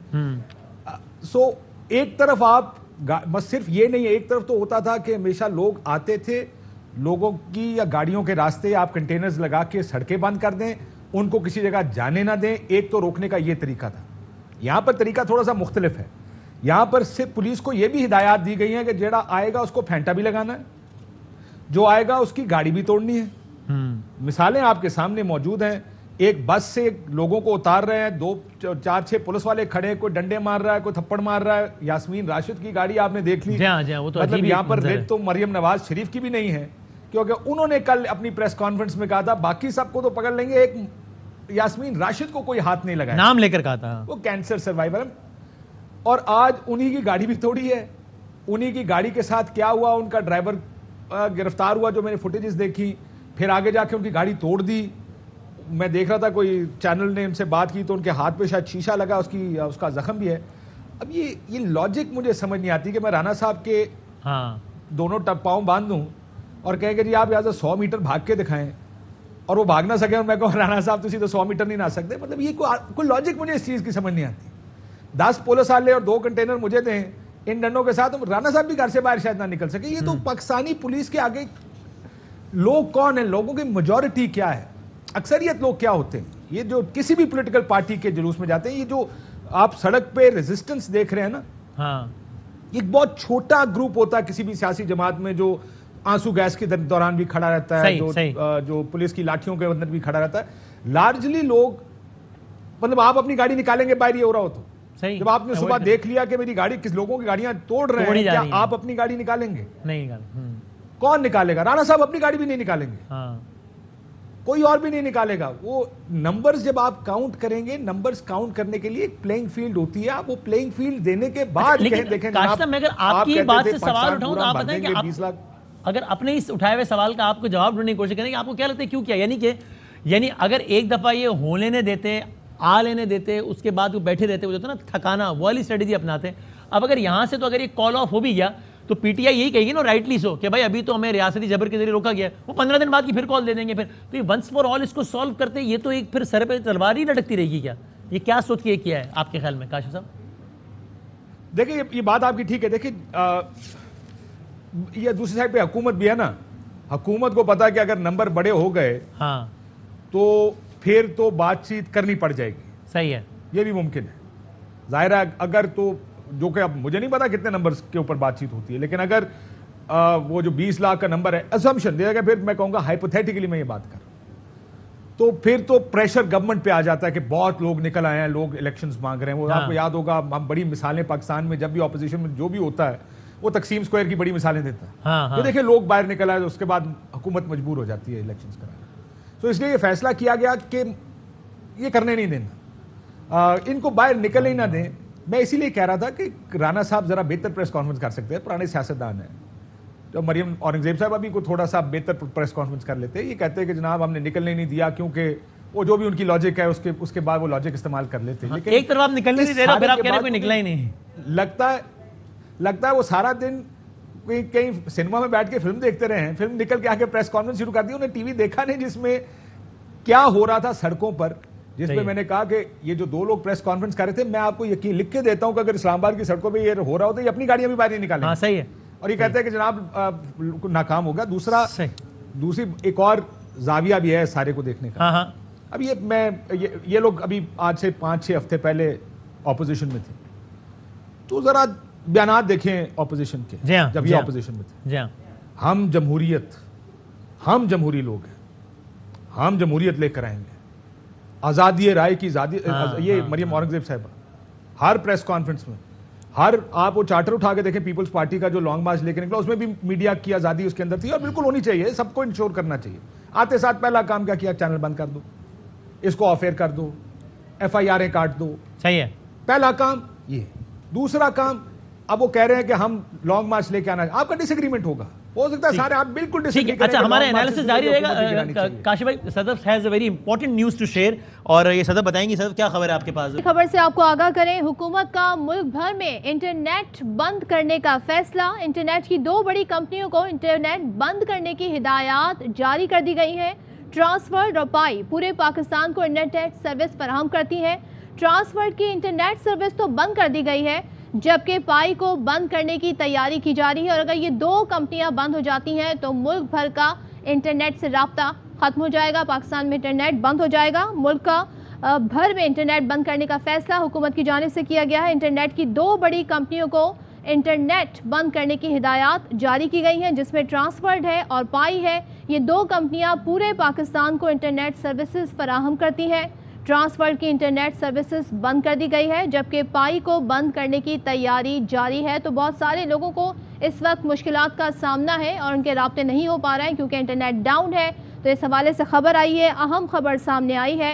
سو ایک طرف آپ بس صرف یہ نہیں ہے, ایک طرف تو ہوتا تھا کہ ہمیشہ لوگ آتے تھے, لوگوں کی یا گاڑیوں کے راستے آپ کنٹینرز لگا کے سڑکیں بند کر دیں, ان کو کسی جگہ جانے نہ دیں. ایک تو روکنے کا یہ طریقہ تھا. یہاں پر طریقہ تھوڑا سا مختلف ہے. یہاں پر صرف پولیس کو یہ بھی ہدایات دی گئی ہیں کہ جڑا آئے گا اس کو پھینٹا بھی لگانا ہے, جو آئے گا اس کی گاڑی بھی توڑنی ہے. مثالیں آپ کے سامنے موجود ہیں. ایک بس سے لوگوں کو اتار رہے ہیں, 2-4-6 پولیس والے کھڑے, کوئی ڈنڈے مار رہا ہے, کوئی تھپڑ مار رہا ہے. یاسمین راشد کی گاڑی آپ نے دیکھ لی, مطلب یہاں پر ریٹ تو مریم نواز شریف کی بھی نہیں ہے, کیونکہ انہوں نے کل اپنی پریس کانفرنس میں کہا تھا باقی سب کو تو پکڑ لیں گے, ایک یاسمین راشد کو کوئی ہاتھ نہیں لگایا,
نام لے کر کہا تھا,
وہ کینسر سروائیور ہے. اور آج انہی کی گاڑی بھی توڑی ہے. انہی کی گاڑی کے ساتھ کیا ہوا, ان کا ڈرائیور گرفتار ہوا جو میں نے فوٹیجز دیکھی، پھر آگے جا کے ان کی گاڑی توڑ دی. میں دیکھ رہا تھا کوئی چینل نے ان سے بات کی تو ان کے ہاتھ پہ شاید شیشہ لگا، اس کا زخم بھی ہے. اب یہ لاجک مجھے سمجھ نہیں آتی کہ میں رانا صاحب کے دونوں پاؤں باندھ دوں اور کہے کہ جی آپ یہاں سے 100 میٹر بھاگ کے دکھائیں اور وہ بھاگ نہ سکے اور میں کہوں رانا صاحب تسی تو 100 میٹر نہیں نہ سکتے. مطلب یہ کوئی لاجک مجھے اس چیز کی سمجھ نہیں آتی. 10 پولیس والے اور 2 کنٹینر مجھے دیں ان ڈنڈوں کے ساتھ، رانا صاحب بھی گھر سے باہر شاید نہ نکل سکے. یہ تو پاکستانی پولیس کے آگے لوگ کون ہیں، لوگوں کی میجورٹی کیا ہے، اکثریت لوگ کیا ہوتے ہیں. یہ جو کسی بھی پولیٹیکل پارٹی کے جلوس میں جاتے ہیں، یہ جو آپ سڑک پہ ریزسٹنس دیکھ رہے ہیں نا، ایک بہت چھوٹا گروپ ہوتا ہے کسی بھی سیاسی جماعت میں جو آنسو گیس کے دوران بھی کھڑا رہتا ہے، جو پولیس کی لاٹھیوں کے اندر بھی کھڑا رہتا ہے. لارجلی لوگ مطلب آپ اپنی گاڑی نکالیں گے باہر یہ ہو رہا ہو تو جب آپ نے صبح دیکھ لیا کہ میری گاڑی کس لوگوں کی گاڑیاں توڑ رہے ہیں، کیا آپ اپنی گاڑی نکالیں گے؟ نہیں. کون نکالے گا؟ رانا صاحب اپنی گاڑی بھی نہیں نکالیں گے، کوئی اور بھی نہیں نکالے گا. وہ نمبرز جب آپ کاؤنٹ کریں گے، نمبرز کاؤنٹ کرنے کے لیے ایک پلینگ فیلڈ ہوتی ہے. آپ وہ پلینگ فیلڈ دینے کے بعد دیکھیں.
کاشف صاحب میں اگر آپ کی بات سے سوال اٹھاؤں تو آپ بتائیں کہ آپ اگر اپنے اس اٹھائے ہوئے سوال کا آپ کو جواب ڈھونڈنے کی کوشش کریں کہ آپ کو کیا لگتا ہے کیوں کیا؟ یعنی اگر ایک دفعہ یہ ہو لینے دیتے، آ لینے دیتے، اس کے بعد وہ بیٹھے رہتے، وہ جو تھا نا تھکانا، وہ والی اسٹریٹجی اپناتے. اب اگر یہاں سے تو اگر یہ کال آف ہو بھی گیا تو پی ٹی آئی یہی کہے گی نا رائٹلی سو کہ بھائی ابھی تو ہمیں ریاستی جبر کے ذریعے روکا گیا، وہ 15 دن بعد کی پھر کال دے دیں گے. پھر تو یہ ونس فار آل اس کو سالو کرتے، یہ تو ایک پھر سر پہ تلوار ہی لٹکتی رہے گی. یہ کیا سوچ کے کیا ہے آپ کے خیال میں کاشف صاحب؟
دیکھیں یہ بات آپ کی ٹھیک ہے. دیکھیں یہ دوسری سائڈ پہ حکومت بھی ہے نا، حکومت کو پتا کہ اگر نمبر بڑے ہو گئے تو پھر تو بات چیت کرنی پڑ جائے گی. صحیح ہے، یہ بھی ممکن ہے. ظاہر ہے اگر تو جو کہ اب مجھے نہیں پتا کتنے نمبرز کے اوپر بات چیت ہوتی ہے، لیکن اگر وہ جو 20 لاکھ کا نمبر ہے اسمپشن دے گا، پھر میں کہوں گا ہائپوتھیٹیکلی میں یہ بات کر رہا ہوں، تو پھر تو پریشر گورنمنٹ پہ آ جاتا ہے کہ بہت لوگ نکل آئے ہیں، لوگ الیکشنز مانگ رہے ہیں. وہ آپ کو یاد ہوگا ہم بڑی مثالیں پاکستان میں جب بھی اپوزیشن میں جو بھی ہوتا ہے وہ تقسیم اسکوائر کی بڑی مثالیں دیتا ہے. تو دیکھیں لوگ باہر نکل آئے، اس کے بعد حکومت مجبور ہو جاتی ہے الیکشنز کرانا. تو اس لیے یہ فیصلہ کیا گیا کہ یہ کرنے نہیں دینا، ان کو باہر نکلنے ہی نہ دیں. میں اسی لیے کہہ رہا تھا کہ رانا صاحب ذرا بہتر پریس کانفرنس کر سکتے ہیں، پرانے سیاستدان ہیں. تو مریم اورنگزیب صاحب ابھی کو تھوڑا سا بہتر پریس کانفرنس کر لیتے. یہ کہتے ہیں کہ جناب ہم نے نکلنے نہیں دیا کیونکہ وہ جو بھی ان کی لاجک ہے اس کے بعد وہ لاجک استعمال کر لیتے. لیکن ایک طرف آپ نکلنے نہیں دے رہے، پھر آپ کہہ رہے کوئی نکلا ہی نہیں. لگتا ہے وہ سارا دن کہیں سنیما میں بیٹھ کے فلم دیکھتے رہے ہیں، فلم نکل کے آ کے پریس کانفرنس شروع کر دی. انہیں ٹی وی دیکھا نہیں جس میں کیا ہو رہا تھا سڑکوں پر، جس میں نے کہا کہ یہ جو 2 لوگ پریس کانفرنس کر رہے تھے، میں آپ کو یقین لکھ کے دیتا ہوں کہ اگر اسلام آباد کی سڑکوں پہ یہ ہو رہا ہوتا ہے یہ اپنی گاڑیاں بھی باہر نہیں نکالیں. صحیح ہے. اور یہ کہتے ہیں کہ جناب ناکام ہو گیا. دوسری ایک اور زاویہ بھی ہے سارے کو دیکھنے کا. اب یہ لوگ ابھی آج سے 5-6 ہفتے پہلے اپوزیشن میں تھے، تو ذرا بیانات دیکھیں اپوزیشن کے جب یہ اپوزیشن میں تھے. ہم جمہوری لوگ ہیں، ہم جمہوریت لے کر آئیں گے، آزادی رائے کی آزادی. یہ مریم اورنگزیب صاحبہ ہر پریس کانفرنس میں آپ وہ چارٹر اٹھا کے دیکھیں پیپلز پارٹی کا جو لانگ مارچ لے کے نکلا، اس میں بھی میڈیا کی آزادی اس کے اندر تھی اور بالکل ہونی چاہیے، سب کو انشور کرنا چاہیے. آتے ساتھ پہلا کام کیا چینل بند کر دو، اس کو آف ایئر کر دو، FIR کاٹ دو. صحیح ہے، پہلا کام یہ. دوسرا کام اب وہ کہہ رہے ہیں کہ ہم لانگ مارچ لے کے آنا. آپ کا ڈس ایگریمنٹ ہوگا، ہو سکتا ہے سارے آپ بالکل ڈس ایگری کریں. اچھا ہمارا انالیسس جاری رہے گا. کاشف بھائی، Sadaf has a very important news to share, اور یہ صدف بتائیں گی. صدف کیا خبر ہے آپ کے پاس؟
خبر سے آپ کو آگاہ کریں، حکومت کا ملک بھر میں انٹرنیٹ بند کرنے کا فیصلہ. انٹرنیٹ کی 2 بڑی کمپنیوں کو انٹرنیٹ بند کرنے کی ہدایات جاری کر دی گئی ہیں. ٹرانسورلڈ اور پائی پورے پاکستان کو انٹرنیٹ سروس فراہم کرتی ہیں. ٹرانسورلڈ کی انٹرنیٹ سروس تو بند کر دی گئی ہے، جبکہ پائی کو بند کرنے کی تیاری کی جا رہی ہے. اور اگر یہ 2 کمپنیاں بند ہو جاتی ہیں تو ملک بھر کا انٹرنیٹ سے رابطہ ختم ہو جائے گا، پاکستان میں انٹرنیٹ بند ہو جائے گا. ملک کا بھر میں انٹرنیٹ بند کرنے کا فیصلہ حکومت کی جانب سے کیا گیا ہے. انٹرنیٹ کی 2 بڑی کمپنیوں کو انٹرنیٹ بند کرنے کی ہدایات جاری کی گئی ہیں، جس میں ٹرانسورلڈ ہے اور پائی ہے. یہ 2 کمپنیاں پورے پاکستان کو انٹرنیٹ سروسز فراہم کرتی ہیں. ٹرانسورلڈ کی انٹرنیٹ سروسز بند کر دی گئی ہے، جبکہ پائی کو بند کرنے کی تیاری جاری ہے. تو بہت سارے لوگوں کو اس وقت مشکلات کا سامنا ہے اور ان کے رابطے نہیں ہو پا رہے ہیں کیونکہ انٹرنیٹ ڈاؤن ہے. تو اس حوالے سے خبر آئی ہے، اہم خبر سامنے آئی ہے.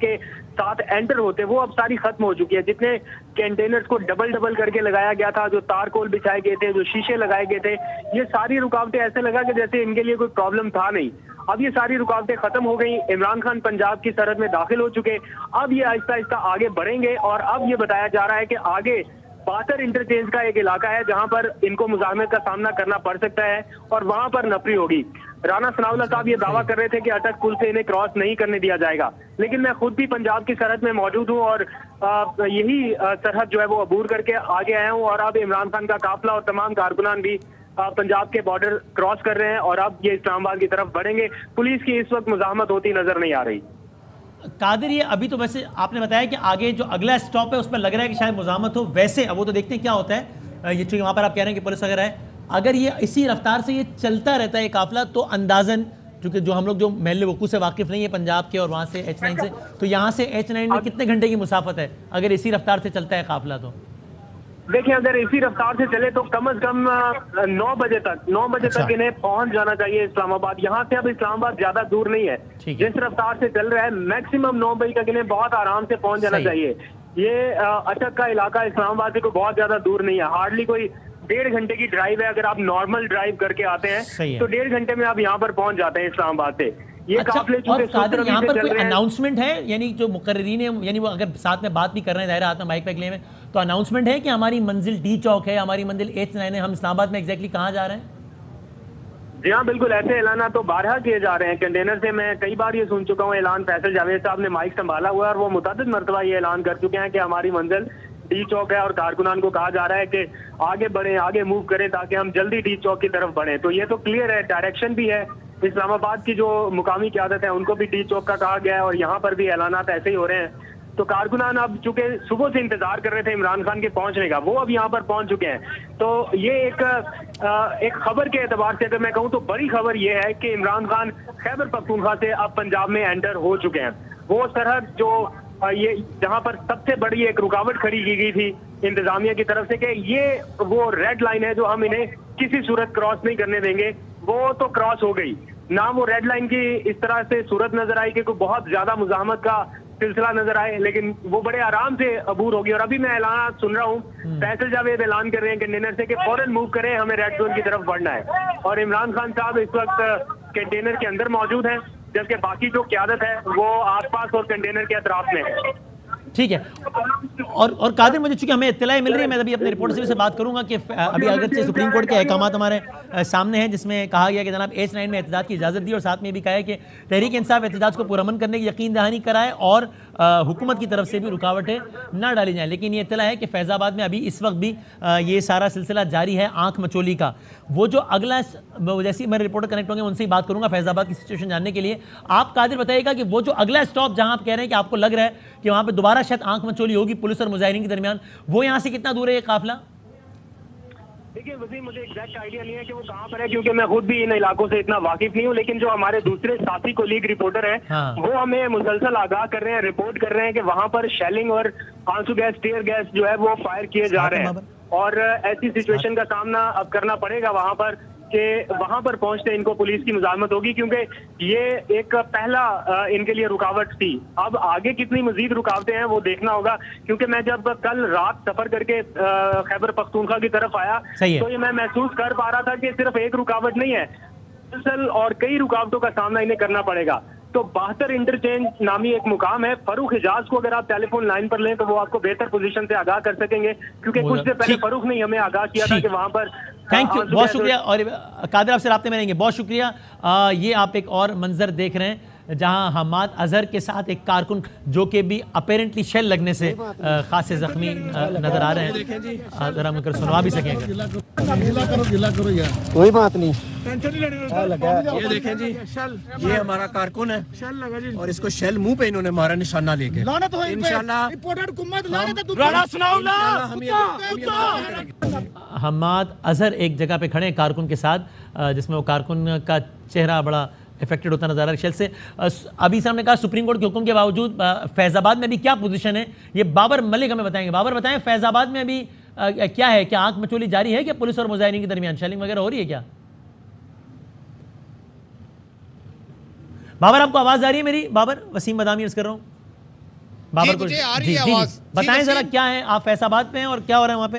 کے ساتھ انٹر ہوتے وہ اب ساری ختم ہو چکی ہے. جتنے کنٹینرز کو ڈبل کر کے لگایا گیا تھا, جو تار کول بچھائے گئے تھے, جو شیشے لگائے گئے تھے, یہ ساری رکاوٹیں ایسے لگا کہ جیسے ان کے لیے کوئی پرابلم تھا نہیں. اب یہ ساری رکاوٹیں ختم ہو گئی. عمران خان پنجاب کی سرحد میں داخل ہو چکے. اب یہ آہستہ آہستہ آگے بڑھیں گے اور اب یہ بتایا جا رہا ہے کہ آگے باثر انٹرچینج کا ایک علاقہ ہے جہاں پر ان کو مزاحمت کا سامنا کرنا پڑ سکتا ہے اور وہاں پر نفری ہوگی. رانا ثناء اللہ صاحب یہ دعویٰ کر رہے تھے کہ اٹک پل سے انہیں کراس نہیں کرنے دیا جائے گا, لیکن میں خود بھی پنجاب کی سرحد میں موجود ہوں اور یہی سرحد جو ہے وہ عبور کر کے آگے آیا ہوں اور اب عمران خان کا قافلہ اور تمام کارکنان بھی پنجاب کے بارڈر کراس کر رہے ہیں اور اب یہ اسلام آباد کی طرف بڑھیں گے. پولیس کی اس وقت مزاحمت ہوتی نظر نہیں آ رہی.
قادر, یہ ابھی تو ویسے آپ نے بتایا کہ آگے جو اگلا اسٹاپ ہے اس پر لگ رہا ہے کہ شاید مزاحمت ہو, ویسے اب وہ تو دیکھتے ہیں کیا ہوتا ہے. یہ چونکہ وہاں پر آپ کہہ رہے ہیں کہ پولیس وغیرہ ہے, اگر یہ اسی رفتار سے یہ چلتا رہتا ہے یہ قافلہ تو اندازاً, چونکہ جو ہم لوگ جو محل وقوع سے واقف نہیں ہے پنجاب کے اور وہاں سے H9 سے, تو یہاں سے H9 میں کتنے گھنٹے کی مسافت ہے اگر اسی رفتار سے چلتا ہے قافلہ؟ تو
دیکھیں اگر اسی رفتار سے چلے تو کم از کم 9 بجے تک انہیں پہنچ جانا چاہیے اسلام آباد. یہاں سے اب اسلام آباد زیادہ دور نہیں ہے, جس رفتار سے چل رہا ہے میکسیمم 9 بجے تک انہیں بہت آرام سے پہنچ جانا چاہیے. یہ اٹک کا علاقہ اسلام آباد سے کوئی بہت زیادہ دور نہیں ہے, ہارڈلی کوئی 1.5 گھنٹے کی ڈرائیو ہے. اگر آپ نارمل ڈرائیو کر کے آتے ہیں تو 1.5 گھنٹے میں آپ یہاں پر پہنچ جاتے ہیں اسلام آباد سے. یہ قافلے
اور قادر یہاں پر کوئی اناؤنسمنٹ ہے, یعنی جو مقررین ہیں, یعنی وہ اگر ساتھ میں بات بھی کر رہے ہیں ظاہر ہاتھ میں مائک پہ لے میں, تو اناؤنسمنٹ ہے کہ ہماری منزل ڈی چوک ہے, ہماری منزل H9 ہے, ہم اسلام آباد میں ایگزیکٹلی کہاں جا رہے ہیں؟
جی ہاں بالکل, ایسے اعلانات تو بارہا کیے جا رہے ہیں. کنٹینر سے میں کئی بار یہ سن چکا ہوں اعلان, فیصل جاوید صاحب نے مائک سنبھالا ہوا ہے اور وہ متعدد مرتبہ یہ اعلان کر چکے ہیں کہ ہماری منزل ڈی چوک ہے اور کارکنان کو کہا جا رہا ہے کہ آگے بڑھیں, آگے موو کریں تاکہ ہم جلدی ڈی چوک کی طرف بڑھیں. تو یہ تو کلیئر ہے, ڈائریکشن بھی ہے. اسلام آباد کی جو مقامی قیادت ہے ان کو بھی ڈی چوک کا کہا گیا ہے اور یہاں پر بھی اعلانات ایسے ہی ہو رہے ہیں. تو کارکنان اب چونکہ صبح سے انتظار کر رہے تھے عمران خان کے پہنچنے کا, وہ اب یہاں پر پہنچ چکے ہیں. تو یہ ایک خبر کے اعتبار سے اگر میں کہوں تو بڑی خبر یہ ہے کہ عمران خان خیبر پختونخوا سے اب پنجاب میں انٹر ہو چکے ہیں. وہ سرحد جو یہ جہاں پر سب سے بڑی ایک رکاوٹ کھڑی کی گئی تھی انتظامیہ کی طرف سے کہ یہ وہ ریڈ لائن ہے جو ہم انہیں کسی صورت کراس نہیں کرنے دیں گے, وہ تو کراس ہو گئی. نہ وہ ریڈ لائن کی اس طرح سے صورت نظر آئی کہ کوئی بہت زیادہ مزاحمت کا سلسلہ نظر آئے, لیکن وہ بڑے آرام سے عبور ہوگی. اور ابھی میں اعلانات سن رہا ہوں, فیصل جاوید اعلان کر رہے ہیں کنٹینر سے کہ فوراً موو کریں, ہمیں ریڈ زون کی طرف بڑھنا ہے. اور عمران خان صاحب اس وقت کنٹینر کے اندر موجود ہیں, جبکہ باقی جو قیادت ہے وہ آس پاس اور کنٹینر کے اطراف میں ہے.
ٹھیک ہے. اور قادر, مجھے چونکہ ہمیں اطلاع مل رہی ہے, میں ابھی اپنے رپورٹر سے بات کروں گا کہ ابھی اگرچہ سپریم کورٹ کے احکامات ہمارے سامنے ہیں جس میں کہا گیا کہ جناب H9 میں احتجاج کی اجازت دی اور ساتھ میں بھی کہا ہے کہ تحریک انصاف احتجاج کو پرامن کرنے کی یقین دہانی کرائے اور حکومت کی طرف سے بھی رکاوٹیں نہ ڈالی جائیں. لیکن یہ اطلاع ہے کہ فیض آباد میں ابھی اس وقت بھی یہ سارا سلسلہ جاری ہے آنکھ مچولی کا. وہ جو اگلا, جیسے میرے رپورٹر کنیکٹ ہوں گے ان سے ہی بات کروں گا فیض آباد کی سچویشن جاننے کے لیے. آپ قادر بتائیے گا کہ وہ جو اگلا اسٹاپ جہاں آپ کہہ رہے ہیں کہ آپ کو لگ رہا ہے کہ وہاں پہ دوبارہ شاید آنکھ مچولی ہوگی پولیس اور مظاہرین کے درمیان, وہ یہاں سے کتنا دور ہے یہ قافلہ؟
دیکھیے وسیم, مجھے ایگزیکٹ آئیڈیا نہیں ہے کہ وہ کہاں پر ہے کیونکہ میں خود بھی ان علاقوں سے اتنا واقف نہیں ہوں, لیکن جو ہمارے دوسرے ساتھی کولیگ رپورٹر ہیں وہ ہمیں مسلسل آگاہ کر رہے ہیں, رپورٹ کر رہے ہیں کہ وہاں پر شیلنگ اور آنسو گیس, ٹیئر گیس جو ہے وہ فائر کیے جا رہے ہیں. اور ایسی سچویشن کا سامنا اب کرنا پڑے گا وہاں پر کہ وہاں پر پہنچتے ان کو پولیس کی مزاحمت ہوگی, کیونکہ یہ ایک پہلا ان کے لیے رکاوٹ تھی. اب آگے کتنی مزید رکاوٹیں ہیں وہ دیکھنا ہوگا, کیونکہ میں جب کل رات سفر کر کے خیبر پختونخوا کی طرف آیا تو یہ میں محسوس کر پا رہا تھا کہ صرف ایک رکاوٹ نہیں ہے, مسلسل اور کئی رکاوٹوں کا سامنا انہیں کرنا پڑے گا. تو باثر انٹرچینج نامی ایک مقام ہے, فاروق حجاز کو اگر آپ ٹیلی فون لائن پر لیں تو وہ آپ کو بہتر پوزیشن سے آگاہ کر سکیں گے, کیونکہ کچھ دیر پہلے فاروق نے ہمیں آگاہ کیا تھا کہ وہاں پر.
تھینک یو, بہت شکریہ. اور قادر آپ سے رابطے میں رہیں گے, بہت شکریہ. یہ آپ ایک اور منظر دیکھ رہے ہیں جہاں حماد اظہر کے ساتھ ایک کارکن جو کہ بھی اپیرنٹلی شیل لگنے سے خاصے زخمی نظر آ رہے ہیں, اگر ہم کر سنوا بھی سکیں گے.
کوئی بات نہیں, یہ دیکھیں جی, یہ ہمارا کارکن ہے اور اس کو شیل منہ پہ انہوں نے مارا نشانہ لے کے.
حماد اظہر ایک جگہ پہ کھڑے ہیں کارکن کے ساتھ, جس میں وہ کارکن کا چہرہ بڑا افیکٹڈ ہوتا نظر آ رہا ہے شیل سے. ابھی صاحب نے کہا سپریم کورٹ کے حکم کے باوجود فیض آباد میں ابھی کیا پوزیشن ہے, یہ بابر ملک ہمیں بتائیں گے. بابر بتائیں فیض آباد میں ابھی کیا ہے, کیا آنکھ مچولی جاری ہے, کیا پولیس اور مظاہرین کے درمیان شیلنگ وغیرہ ہو رہی ہے کیا؟ بابر آپ کو آواز آ رہی ہے میری؟ بابر، وسیم بادامی عرض کر رہا ہوں. بابر کو
مجھے آ رہی ہے آواز.
بتائیں ذرا کیا ہے، آپ فیض آباد پہ ہیں اور کیا ہو رہا ہے وہاں پہ؟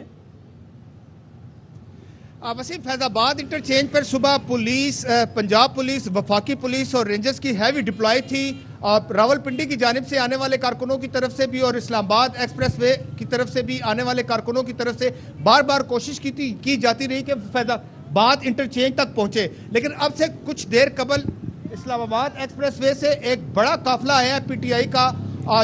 وسیم، فیض آباد انٹرچینج پر صبح پولیس، پنجاب پولیس، وفاقی پولیس اور رینجرز کی ہیوی ڈپلائی تھی. راولپنڈی کی جانب سے آنے والے کارکنوں کی طرف سے بھی اور اسلام آباد ایکسپریس وے کی طرف سے بھی آنے والے کارکنوں کی طرف سے بار بار کوشش کی جاتی رہی کہ فیض آباد انٹرچینج تک پہنچے. لیکن اب سے کچھ دیر قبل اسلام آباد ایکسپریس وے سے ایک بڑا قافلہ آیا ہے پی ٹی آئی کا،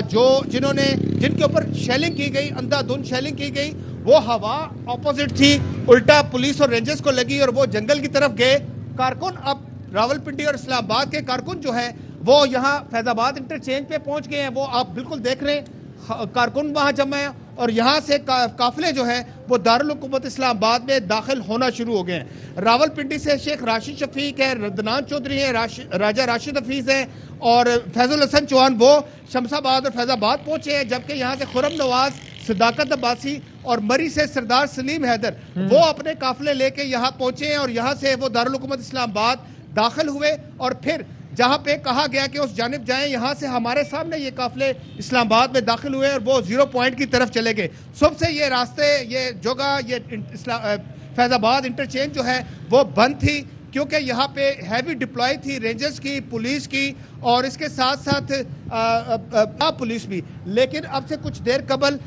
جن کے اوپر شیلنگ کی گئی، اندھا دھند شیلنگ کی گئی. وہ ہوا اپوزٹ تھی، الٹا پولیس اور رینجرز کو لگی اور وہ جنگل کی طرف گئے. کارکن اب راولپنڈی اور اسلام آباد کے کارکن جو ہیں وہ یہاں فیض آباد انٹرچینج پہ پہنچ گئے ہیں. وہ آپ بالکل دیکھ رہے ہیں کارکن وہاں جمع ہیں اور یہاں سے قافلے جو ہیں وہ دارالحکومت اسلام آباد میں داخل ہونا شروع ہو گئے ہیں. راولپنڈی سے شیخ راشد شفیق ہے، ردنان چودھری ہیں، راجہ راشد حفیظ ہیں اور فیض الحسن چوہان وہ شمس آباد اور فیض آباد پہنچے ہیں. جبکہ یہاں سے خرم نواز، صداقت عباسی اور مری سے سردار سلیم حیدر وہ اپنے قافلے لے کے یہاں پہنچے ہیں اور یہاں سے وہ دارالحکومت اسلام آباد داخل ہوئے اور پھر جہاں پہ کہا گیا کہ اس جانب جائیں، یہاں سے ہمارے سامنے یہ قافلے اسلام آباد میں داخل ہوئے اور وہ 0 پوائنٹ کی طرف چلے گئے. صبح سے یہ راستے، یہ جگہ، یہ فیض آباد انٹرچینج جو ہے وہ بند تھی کیونکہ یہاں پہ ہیوی ڈپلائی تھی رینجرز کی، پولیس کی اور اس کے ساتھ ساتھ پولیس بھی. لیکن اب سے کچھ دیر قبل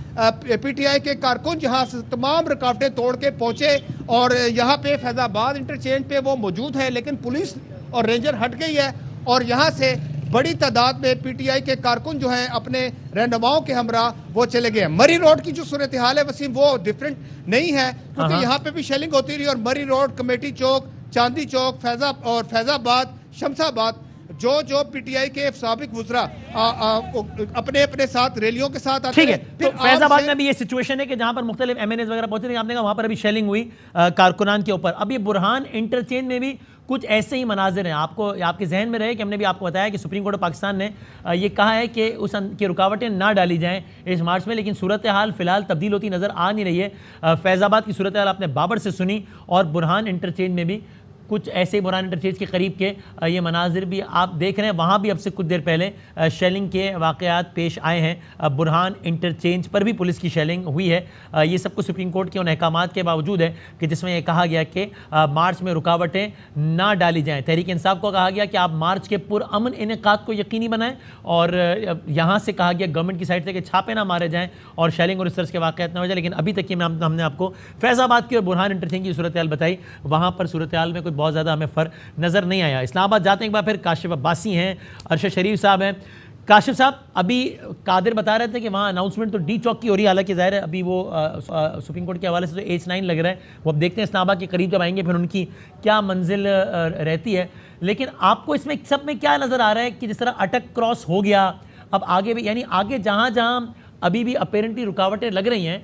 پی ٹی آئی کے کارکن جہاں سے تمام رکاوٹیں توڑ کے پہنچے اور یہاں پہ فیض آباد انٹرچینج پہ وہ موجود ہے. لیکن پولیس اور رینجر ہٹ گئی ہے اور یہاں سے بڑی تعداد میں پی ٹی آئی کے کارکن جو ہیں اپنے رہنماؤں کے ہمراہ وہ چلے گئے ہیں. مری روڈ کی جو صورتحال ہے وسیم وہ ڈیفرنٹ نہیں ہے کیونکہ یہاں پہ بھی شیلنگ ہوتی رہی اور مری روڈ، کمیٹی چوک، چاندی چوک، فیض آباد، شمس آباد جو پی ٹی آئی کے سابق وزراء اپنے ساتھ ریلیوں کے ساتھ آتے ہیں.
ٹھیک ہے، تو فیض آباد میں بھی یہ سچویشن ہے کہ جہاں پر مختلف ایم این ایز وغیرہ پہنچے تھے، آپ نے کہا وہاں پر ابھی شیلنگ ہوئی کارکنان کے اوپر. اب یہ برہان انٹرچینج میں بھی کچھ ایسے ہی مناظر ہیں. آپ کے ذہن میں رہے کہ ہم نے بھی آپ کو بتایا کہ سپریم کورٹ آف پاکستان نے یہ کہا ہے کہ اس کی رکاوٹیں نہ ڈالی جائیں اس مارچ میں، لیکن صورتحال فی الحال تبدیل ہوتی نظر آ نہیں رہی ہے. فیض آباد کی صورتحال آپ نے بابر سے سنی اور برہان انٹرچینج میں بھی کچھ ایسے برہان انٹرچینج کے قریب کے یہ مناظر بھی آپ دیکھ رہے ہیں. وہاں بھی اب سے کچھ دیر پہلے شیلنگ کے واقعات پیش آئے ہیں. برہان انٹرچینج پر بھی پولیس کی شیلنگ ہوئی ہے. یہ سب کچھ سپریم کورٹ کے ان احکامات کے باوجود ہے کہ جس میں یہ کہا گیا کہ مارچ میں رکاوٹیں نہ ڈالی جائیں. تحریک انصاف کو کہا گیا کہ آپ مارچ کے پرامن انعقاد کو یقینی بنائیں اور یہاں سے کہا گیا گورنمنٹ کی سائڈ سے کہ چھاپے نہ مارے جائیں اور شیلنگ اور اس طرح کے واقعات نہ ہو جائیں. لیکن ابھی تک ہم نے آپ کو فیض آباد کی اور برہان انٹرچینج کی صورتحال بتائی. وہاں پر صورتحال میں کوئی بہت زیادہ ہمیں فرق نظر نہیں آیا. اسلام آباد جاتے ہیں ایک بار پھر کاشف عباسی ہیں، ارشد شریف صاحب ہیں. کاشف صاحب، ابھی قادر بتا رہے تھے کہ وہاں اناؤنسمنٹ تو ڈی چوک کی ہو رہی ہے، حالانکہ ظاہر ہے ابھی وہ سپریم کورٹ کے حوالے سے تو H9 لگ رہا ہے. وہ اب دیکھتے ہیں اسلام آباد کے قریب جب آئیں گے پھر ان کی کیا منزل رہتی ہے. لیکن آپ کو اس میں سب میں کیا نظر آ رہا ہے کہ جس طرح اٹک کراس ہو گیا، اب آگے بھی یعنی آگے جہاں ابھی بھی اپیرنٹلی رکاوٹیں لگ رہی ہیں،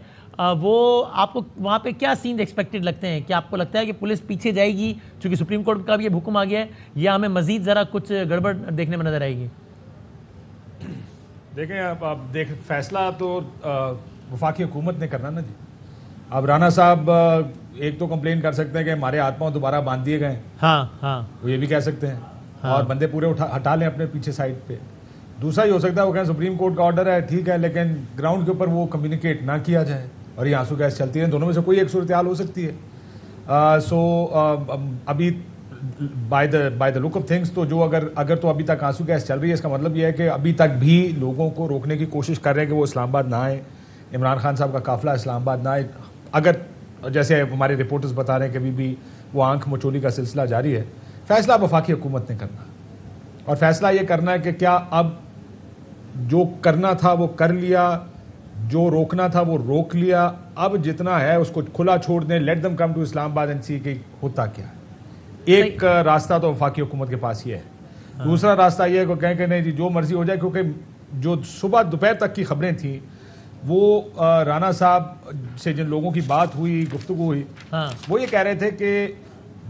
وہ آپ کو وہاں پہ کیا سین ایکسپیکٹڈ لگتے ہیں؟ کیا آپ کو لگتا ہے کہ پولیس پیچھے جائے گی چونکہ سپریم کورٹ کا بھی یہ حکم آ گیا ہے، یا ہمیں مزید ذرا کچھ گڑبڑ دیکھنے میں نظر آئے گی؟
دیکھیں آپ فیصلہ تو وفاقی حکومت نے کرنا نا جی. اب رانا صاحب ایک تو کمپلین کر سکتے ہیں کہ ہمارے ہاتھ پاؤں دوبارہ باندھ دیے گئے، ہاں وہ یہ بھی کہہ سکتے ہیں اور بندے پورے ہٹا لیں اپنے پیچھے سائڈ پہ. دوسرا یہ ہو سکتا ہے وہ کہیں سپریم کورٹ کا آرڈر ہے، ٹھیک ہے، لیکن گراؤنڈ کے اوپر وہ کمیونیکیٹ نہ کیا جائے اور یہ آنسو گیس چلتی ہے. دونوں میں سے کوئی ایک صورتحال ہو سکتی ہے. ابھی by the look of things تو جو اگر تو ابھی تک آنسو گیس چل رہی ہے، اس کا مطلب یہ ہے کہ ابھی تک بھی لوگوں کو روکنے کی کوشش کر رہے ہیں کہ وہ اسلام آباد نہ آئیں، عمران خان صاحب کا قافلہ اسلام آباد نہ آئے. اگر جیسے ہمارے رپورٹرز بتا رہے ہیں کہ ابھی بھی وہ آنکھ مچولی کا سلسلہ جاری ہے. فیصلہ وفاقی حکومت نے کرنا اور فیصلہ یہ کرنا ہے کہ کیا اب جو کرنا تھا وہ کر لیا، جو روکنا تھا وہ روک لیا، اب جتنا ہے اس کو کھلا چھوڑ دیں، لیٹ دم کم ٹو اسلام آباد اینڈ سی کہ ہوتا کیا ہے. ایک راستہ تو وفاقی حکومت کے پاس یہ ہے. دوسرا راستہ یہ ہے کہ کہیں کہ نہیں جی جو مرضی ہو جائے، کیونکہ جو صبح دوپہر تک کی خبریں تھیں وہ رانا صاحب سے جن لوگوں کی بات ہوئی، گفتگو ہوئی، وہ یہ کہہ رہے تھے کہ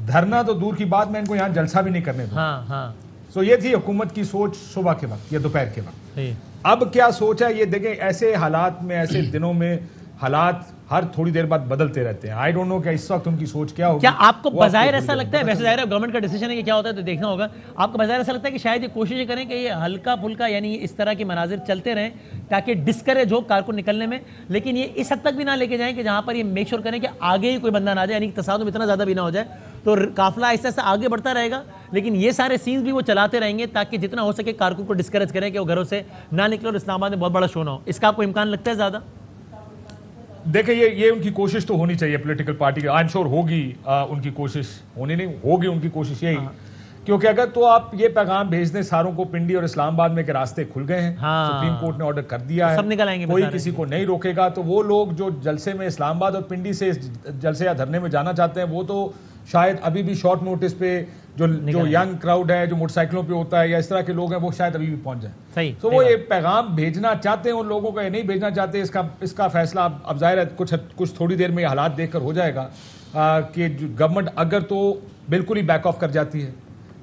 دھرنا تو دور کی بات، میں ان کو یہاں جلسہ بھی نہیں کرنے دوں. سو یہ تھی حکومت کی سوچ صبح کے وقت یا دوپہر کے وقت. اب کیا سوچ ہے یہ دیکھیں، ایسے حالات میں، ایسے دنوں میں حالات ہر تھوڑی دیر بعد بدلتے رہتے ہیں. آئی ڈونٹ نو کہ اس وقت ان کی سوچ کیا ہوگی.
کیا آپ کو بظاہر ایسا لگتا ہے, ویسے ظاہر ہے گورنمنٹ کا ڈیسیجن ہے کہ کیا ہوتا ہے تو دیکھنا ہوگا, آپ کو بظاہر ایسا لگتا ہے کہ شاید یہ کوششیں کریں کہ یہ ہلکا پھلکا یعنی اس طرح کے مناظر چلتے رہیں تاکہ ڈسکریج ہو کارکن نکلنے میں, لیکن یہ اس حد تک بھی نہ لے کے جائیں کہ جہاں پر یہ میک شور کریں کہ آگے ہی کوئی بندہ نہ جائے, یعنی تصادم اتنا زیادہ بھی نہ ہو جائے, تو قافلہ ایسا ایسا آگے بڑھتا رہے گا, لیکن یہ سارے سینز بھی وہ چلاتے رہیں گے تاکہ جتنا ہو سکے کارکن کو ڈسکریج کریں کہ وہ گھروں سے نہ نکلے اور اسلام آباد میں بہت بڑا شو نہ ہو. اس کا آپ کو امکان لگتا ہے زیادہ؟
دیکھیں یہ ان کی کوشش تو ہونی چاہیے پولیٹیکل پارٹی کی, آئی ایم شور ہوگی ان کی کوشش, ہونی نہیں ہوگی ان کی کوشش یہی, کیونکہ اگر تو آپ یہ پیغام بھیج دیں ساروں کو پنڈی اور اسلام آباد میں کہ راستے کھل گئے ہیں, سپریم کورٹ نے آرڈر کر دیا ہے, کوئی کسی کو نہیں روکے گا, تو وہ لوگ جو جلسے میں اسلام آباد اور پنڈی سے جلسے یا دھرنے میں جانا چاہتے ہیں وہ تو شاید ابھی بھی شارٹ نوٹس پہ جو ینگ کراؤڈ ہے جو موٹر سائیکلوں پہ ہوتا ہے یا اس طرح کے لوگ ہیں وہ شاید ابھی بھی پہنچ جائیں. تو وہ یہ پیغام بھیجنا چاہتے ہیں ان لوگوں کا یا نہیں بھیجنا چاہتے, اس کا فیصلہ اب ظاحر ہے کچھ تھوڑی دیر میں حالات دیکھ کر ہو جائے گا کہ گورنمنٹ اگر تو بالکل ہی بیک آف کر جاتی ہے,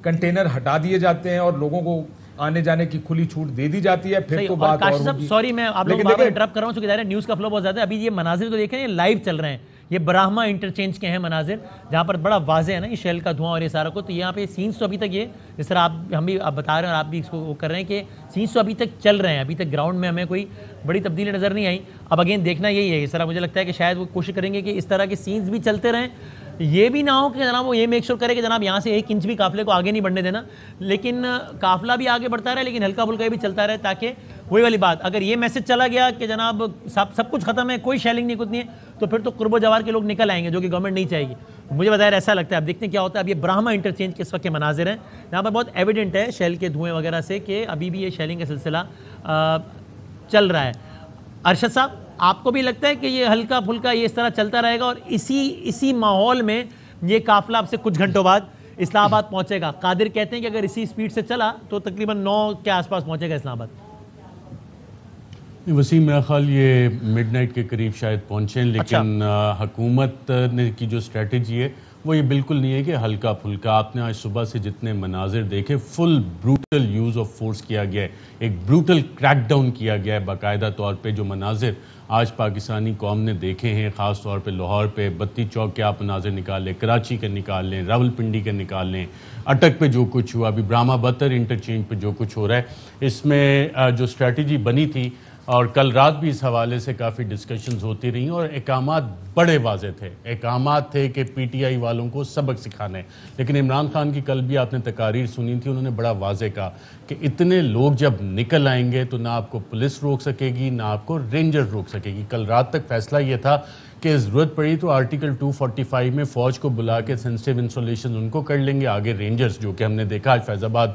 کنٹینر ہٹا دیے جاتے ہیں اور لوگوں کو آنے جانے کی کھلی چھوٹ دے دی جاتی ہے, پھر تو بات اور ہوگی.
سوری میں آپ لوگوں کو انٹرپٹ کر رہا ہوں چونکہ ظاہر ہے نیوز کا فلو بہت زیادہ ہے. ابھی یہ مناظر تو دیکھیں یہ لائیو چل رہے ہیں, یہ براہما انٹرچینج کے ہیں مناظر جہاں پر بڑا واضح ہے نا یہ شیل کا دھواں اور یہ سارا کو, تو یہاں پہ سینس تو ابھی تک یہ جس طرح ہم بھی بتا رہے ہیں اور آپ بھی اس کو وہ کر رہے ہیں کہ سینس تو ابھی تک چل رہے ہیں, ابھی تک گراؤنڈ میں ہمیں کوئی بڑی تبدیلی نظر نہیں آئی. اب اگین دیکھنا یہی ہے, اس طرح مجھے لگتا ہے کہ شاید وہ کوشش کریں گے کہ اس طرح کے سینس بھی چلتے رہیں, یہ بھی نہ ہو کہ جناب وہ یہ میک شور کرے کہ جناب یہاں سے 1 انچ بھی قافلے کو آگے نہیں بڑھنے دینا, لیکن قافلہ بھی آگے بڑھتا رہے لیکن ہلکا پھلکا بھی چلتا رہے, تاکہ وہی والی بات اگر یہ میسج چلا گیا کہ جناب سب کچھ ختم ہے, کوئی شیلنگ نہیں کچھ نہیں ہے, تو پھر تو قرب و جوار کے لوگ نکل آئیں گے جو کہ گورنمنٹ نہیں چاہے گی. مجھے بظاہر ایسا لگتا ہے, اب دیکھتے ہیں کیا ہوتا ہے. اب یہ براہما انٹرچینج کے اس وقت کے مناظر ہیں جہاں پر بہت ایویڈنٹ ہے شیل کے دھوئیں وغیرہ سے کہ ابھی بھی یہ شیلنگ کا سلسلہ چل رہا ہے. ارشد صاحب آپ کو بھی لگتا ہے کہ یہ ہلکا پھلکا یہ اس طرح چلتا رہے گا اور اسی ماحول میں یہ قافلہ اب سے کچھ گھنٹوں بعد اسلام آباد پہنچے گا؟ قادر کہتے ہیں کہ اگر اسی سپیڈ سے چلا تو تقریباً 9 کے آس پاس پہنچے گا اسلام آباد.
وسیم میرا خیال یہ مڈ نائٹ کے قریب شاید پہنچیں, لیکن حکومت نے کی جو اسٹریٹجی ہے وہ یہ بالکل نہیں ہے کہ ہلکا پھلکا. آپ نے آج صبح سے جتنے مناظر دیکھے فل بروٹل یوز آف فورس کیا گیا ہے, ایک بروٹل کریک ڈاؤن کیا گیا ہے باقاعدہ طور پہ. جو مناظر آج پاکستانی قوم نے دیکھے ہیں خاص طور پہ لاہور پہ بتی چوک کے آپ مناظر نکال لیں, کراچی کے نکال لیں, راول پنڈی کے نکال لیں, اٹک پہ جو کچھ ہوا, ابھی براہما بتر انٹرچینج پہ جو کچھ ہو رہا ہے, اس میں جو اسٹریٹجی بنی تھی اور کل رات بھی اس حوالے سے کافی ڈسکشنز ہوتی رہیں اور احکامات بڑے واضح تھے. احکامات تھے کہ پی ٹی آئی والوں کو سبق سکھانا ہے, لیکن عمران خان کی کل بھی آپ نے تقاریر سنی تھی, انہوں نے بڑا واضح کہا کہ اتنے لوگ جب نکل آئیں گے تو نہ آپ کو پولیس روک سکے گی نہ آپ کو رینجر روک سکے گی. کل رات تک فیصلہ یہ تھا کہ ضرورت پڑی تو آرٹیکل 245 میں فوج کو بلا کے سینسٹیو انسٹالیشن ان کو کر لیں گے, آگے رینجرز جو کہ ہم نے دیکھا آج فیض آباد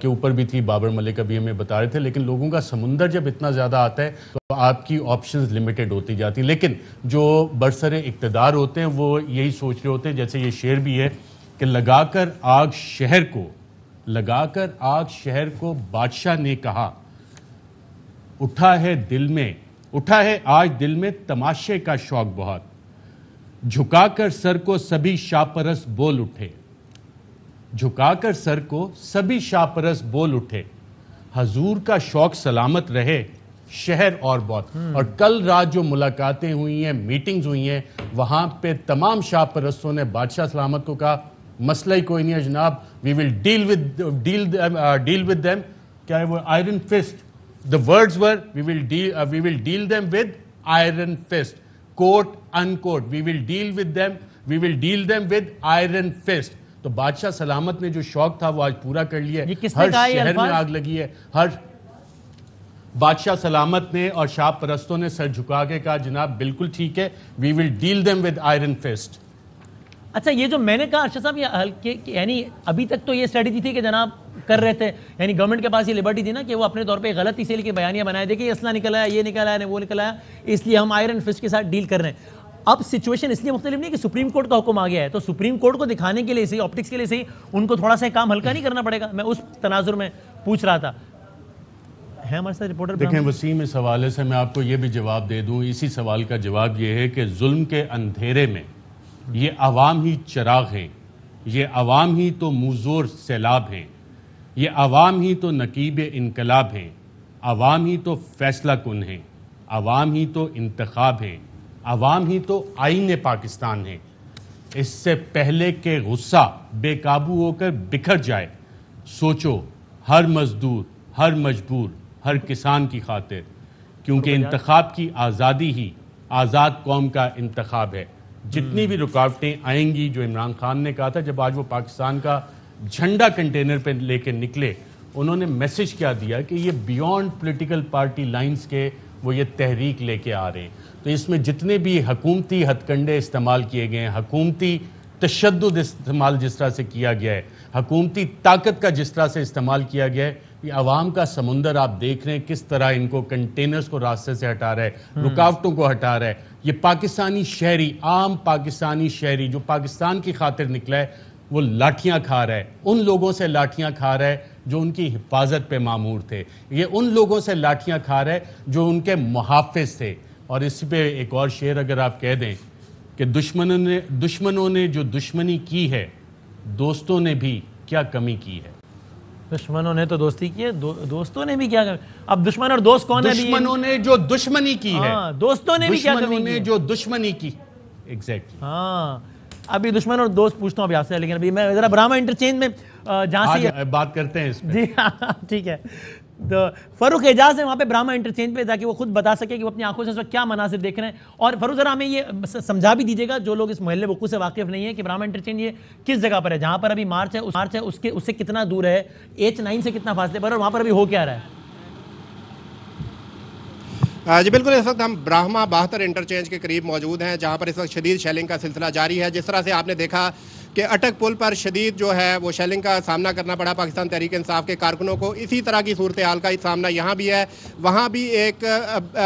کے اوپر بھی تھی, بابر ملک ابھی ہمیں بتا رہے تھے. لیکن لوگوں کا سمندر جب اتنا زیادہ آتا ہے تو آپ کی آپشنز لمیٹڈ ہوتی جاتی ہیں. لیکن جو برسر اقتدار ہوتے ہیں وہ یہی سوچ رہے ہوتے ہیں, جیسے یہ شعر بھی ہے کہ لگا کر آگ شہر کو بادشاہ نے کہا, اٹھا ہے آج دل میں تماشے کا شوق بہت, جھکا کر سر کو سبھی شاہ پرست بول اٹھے, حضور کا شوق سلامت رہے شہر اور بہت. اور کل رات جو ملاقاتیں ہوئی ہیں, میٹنگز ہوئی ہیں, وہاں پہ تمام شاہ پرستوں نے بادشاہ سلامت کو کہا مسئلہ ہی کوئی نہیں ہے جناب, we will deal with them. کیا ہے وہ iron fist. The words were we will deal them with iron fist. Quote unquote. We will deal them with iron fist. تو بادشاہ سلامت نے جو شوق تھا وہ آج پورا کر لیا ہے. ہر شہر میں آگ لگی ہے, ہر بادشاہ سلامت نے اور شاہ پرستوں نے سر جھکا کے کہا جناب بالکل ٹھیک ہے, we will deal them with iron fist.
اچھا یہ جو میں نے کہا ارشد صاحب یعنی ابھی تک تو یہ اسٹریٹجی تھی کہ جناب کر رہے تھے, یعنی گورنمنٹ کے پاس یہ لبرٹی تھی نا کہ وہ اپنے طور پہ غلط اسی لیے بیانیاں بنائے, دیکھیں یہ اسلحہ نکل آیا, یہ نکل آیا, وہ نکل آیا, اس لیے ہم آئرن فسٹ کے ساتھ ڈیل کر رہے ہیں. اب سچویشن اس لیے مختلف نہیں کہ سپریم کورٹ کا حکم آ گیا ہے, تو سپریم کورٹ کو دکھانے کے لیے صحیح, آپٹکس کے لیے صحیح, ان کو تھوڑا سا کام ہلکا نہیں کرنا پڑے گا. میں اس تناظر میں پوچھ رہا تھا. ہے ہمارے ساتھ رپورٹر.
دیکھیں وسیم, اس حوالے سے میں آپ کو یہ بھی جواب دے دوں, اسی سوال کا جواب یہ ہے کہ ظلم کے اندھیرے میں یہ عوام ہی چراغ ہیں, یہ عوام ہی تو موزور سیلاب ہیں, یہ عوام ہی تو نقیب انقلاب ہیں, عوام ہی تو فیصلہ کن ہیں, عوام ہی تو انتخاب ہیں, عوام ہی تو آئین پاکستان ہے. اس سے پہلے کہ غصہ بے قابو ہو کر بکھر جائے، سوچو ہر مزدور، ہر مجبور، ہر کسان کی خاطر، کیونکہ انتخاب کی آزادی ہی آزاد قوم کا انتخاب ہے. جتنی بھی رکاوٹیں آئیں گی، جو عمران خان نے کہا تھا جب آج وہ پاکستان کا جھنڈا کنٹینر پہ لے کے نکلے، انہوں نے میسج کیا دیا کہ یہ بیونڈ پولیٹیکل پارٹی لائنز کے وہ یہ تحریک لے کے آ رہے ہیں. تو اس میں جتنے بھی حکومتی ہتھ کنڈے استعمال کیے گئے ہیں، حکومتی تشدد استعمال جس طرح سے کیا گیا ہے، حکومتی طاقت کا جس طرح سے استعمال کیا گیا ہے، یہ عوام کا سمندر آپ دیکھ رہے ہیں کس طرح ان کو کنٹینرز کو راستے سے ہٹا رہا ہے، رکاوٹوں کو ہٹا رہا ہے. یہ پاکستانی شہری، عام پاکستانی شہری جو پاکستان کی خاطر نکلا ہے، وہ لاٹھیاں کھا رہا ہے. ان لوگوں سے لاٹھیاں کھا رہا ہے جو ان کی حفاظت پہ مامور تھے. یہ ان لوگوں سے لاٹھیاں کھا رہا ہے جو ان کے محافظ تھے. اور اس پہ ایک اور شعر اگر آپ کہہ دیں کہ دشمنوں نے جو دشمنی کی ہے، دوستوں نے بھی کیا کمی کی ہے.
دشمنوں نے تو دوستی کی ہے، دوستوں نے بھی کیا کمی. اب دشمن اور دوست کون ہے؟
دشمنوں نے جو دشمنی کی ہے،
دوستوں نے بھی کیا کمی کی ہے.
دشمنوں نے جو دشمنی کی. ایگزیکٹلی.
ہاں ابھی دشمن اور دوست پوچھتا ہوں ابھی آپ سے، لیکن ابھی میں ذرا براہما انٹرچینج میں جہاں سے
بات کرتے ہیں اس پہ.
جی ہاں ٹھیک ہے. تو فاروق اعجاز ہے وہاں پہ براہما انٹرچینج پہ، تاکہ وہ خود بتا سکے کہ وہ اپنی آنکھوں سے اس وقت کیا مناظر دیکھ رہے ہیں. اور فاروق ذرا ہمیں یہ سمجھا بھی دیجیے گا جو لوگ اس محلے وقوع سے واقف نہیں ہے کہ براہما انٹرچینج یہ کس جگہ پر ہے، جہاں پر ابھی مارچ ہے اس سے کتنا دور ہے، H9 سے کتنا فاصلے پر، اور وہاں پر ابھی ہو کیا رہا ہے؟
جی بالکل، اس وقت ہم براہما 72 انٹرچینج کے قریب موجود ہیں، جہاں پر اس وقت شدید شیلنگ کا سلسلہ جاری ہے. جس طرح سے آپ نے دیکھا کہ اٹک پل پر شدید جو ہے وہ شیلنگ کا سامنا کرنا پڑا پاکستان تحریک انصاف کے کارکنوں کو. اسی طرح کی صورتحال کا سامنا یہاں بھی ہے. وہاں بھی ایک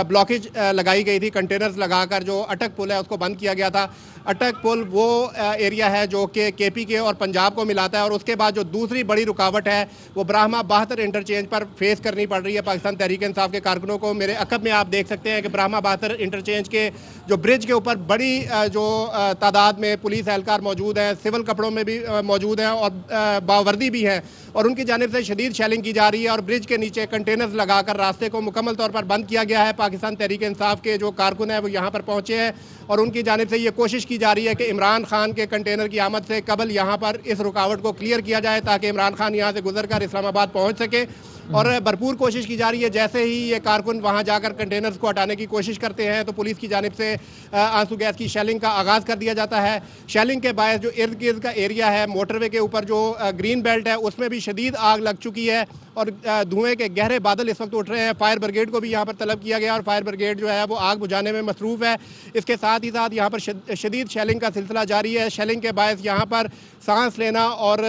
بلاکیج لگائی گئی تھی، کنٹینرز لگا کر جو اٹک پل ہے اس کو بند کیا گیا تھا. اٹک پل وہ ایریا ہے جو کہ KP کے اور پنجاب کو ملاتا ہے، اور اس کے بعد جو دوسری بڑی رکاوٹ ہے وہ براہما 72 انٹرچینج پر فیس کرنی پڑ رہی ہے پاکستان تحریک انصاف کے کارکنوں کو. میرے عقب میں آپ دیکھ سکتے ہیں کہ براہما 72 انٹرچینج کے جو برج کے اوپر بڑی جو تعداد میں پولیس اہلکار موجود ہیں، سول کپڑوں میں بھی موجود ہیں اور باوردی بھی ہیں، اور ان کی جانب سے شدید شیلنگ کی جا رہی ہے. اور برج کے نیچے کنٹینرز لگا کر راستے کو مکمل طور پر بند کیا گیا ہے. پاکستان تحریک انصاف کے جو کارکن ہیں وہ یہاں پر پہنچے ہیں، اور ان کی جانب سے یہ کوشش کی جا رہی ہے کہ عمران خان کے کنٹینر کی آمد سے قبل یہاں پر اس رکاوٹ کو کلیئر کیا جائے، تاکہ عمران خان یہاں سے گزر کر اسلام آباد پہنچ سکے. اور بھرپور کوشش کی جا رہی ہے. جیسے ہی یہ کارکن وہاں جا کر کنٹینرز کو ہٹانے کی کوشش کرتے ہیں تو پولیس کی جانب سے آنسو گیس کی شیلنگ کا آغاز کر دیا جاتا ہے. شیلنگ کے باعث جو ارد گرد کا ایریا ہے، موٹر وے کے اوپر جو گرین بیلٹ ہے، اس میں بھی شدید آگ لگ چکی ہے، اور دھوئیں کے گہرے بادل اس وقت اٹھ رہے ہیں. فائر بریگیڈ کو بھی یہاں پر طلب کیا گیا، اور فائر بریگیڈ جو ہے وہ آگ بجھانے میں مصروف ہے. اس کے ساتھ ہی ساتھ یہاں پر شدید شیلنگ کا سلسلہ جاری ہے. شیلنگ کے باعث یہاں پر سانس لینا اور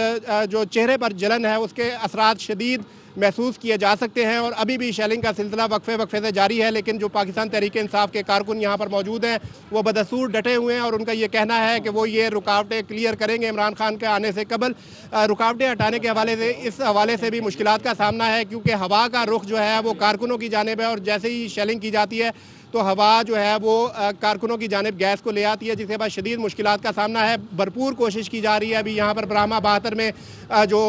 جو چہرے پر جلن ہے اس کے اثرات شدید محسوس کیے جا سکتے ہیں. اور ابھی بھی شیلنگ کا سلسلہ وقفے سے جاری ہے، لیکن جو پاکستان تحریک انصاف کے کارکن یہاں پر موجود ہیں وہ بدستور ڈٹے ہوئے ہیں، اور ان کا یہ کہنا ہے کہ وہ یہ رکاوٹیں کلیئر کریں گے عمران خان کے آنے سے قبل. رکاوٹیں ہٹانے کے حوالے سے اس حوالے سے بھی مشکلات کا سامنا ہے، کیونکہ ہوا کا رخ جو ہے وہ کارکنوں کی جانب ہے، اور جیسے ہی شیلنگ کی جاتی ہے تو ہوا جو ہے وہ کارکنوں کی جانب گیس کو لے آتی ہے، جس کے بعد شدید مشکلات کا سامنا ہے. بھرپور کوشش کی جا رہی ہے ابھی یہاں پر براہما 72 میں جو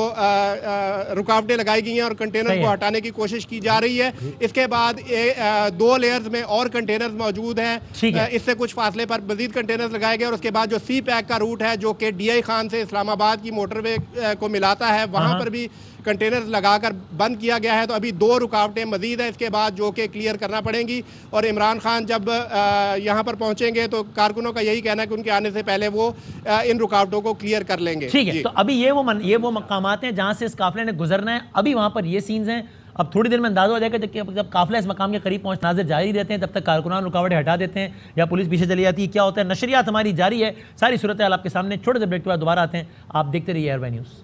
رکاوٹیں لگائی گئی ہیں اور کنٹینر کو ہٹانے کی کوشش کی جا رہی ہے. اس کے بعد 2 لیئرز میں اور کنٹینرز موجود ہیں، اس سے کچھ فاصلے پر مزید کنٹینرز لگائے گئے. اور اس کے بعد جو سی پیک کا روٹ ہے جو کہ DI خان سے اسلام آباد کی موٹر وے کو ملاتا ہے، وہاں پر بھی کنٹینرز لگا کر بند کیا گیا ہے. تو ابھی 2 رکاوٹیں مزید ہیں اس کے بعد جو کہ کلیئر کرنا پڑیں گی. اور عمران خان جب یہاں پر پہنچیں گے تو کارکنوں کا یہی کہنا ہے کہ ان کے آنے سے پہلے وہ ان رکاوٹوں کو کلیئر کر لیں گے.
ٹھیک ہے، تو ابھی یہ وہ مقامات ہیں جہاں سے اس قافلے نے گزرنا ہے. ابھی وہاں پر یہ سینز ہیں. اب تھوڑی دیر میں اندازہ ہو جائے گا جب قافلہ اس مقام کے قریب پہنچ ناظر جاری رہتے ہیں، تب تک کارکنان رکاوٹیں ہٹا دیتے ہیں یا پولیس پیچھے چلی جاتی ہے. کیا ہوتا ہے؟ نشریات ہماری جاری ہے، ساری صورتحال آپ کے سامنے. چھوٹے سے بریک کے بعد دوبارہ آتے ہیں. آپ دیکھتے رہیے ایئر وائی نیوز.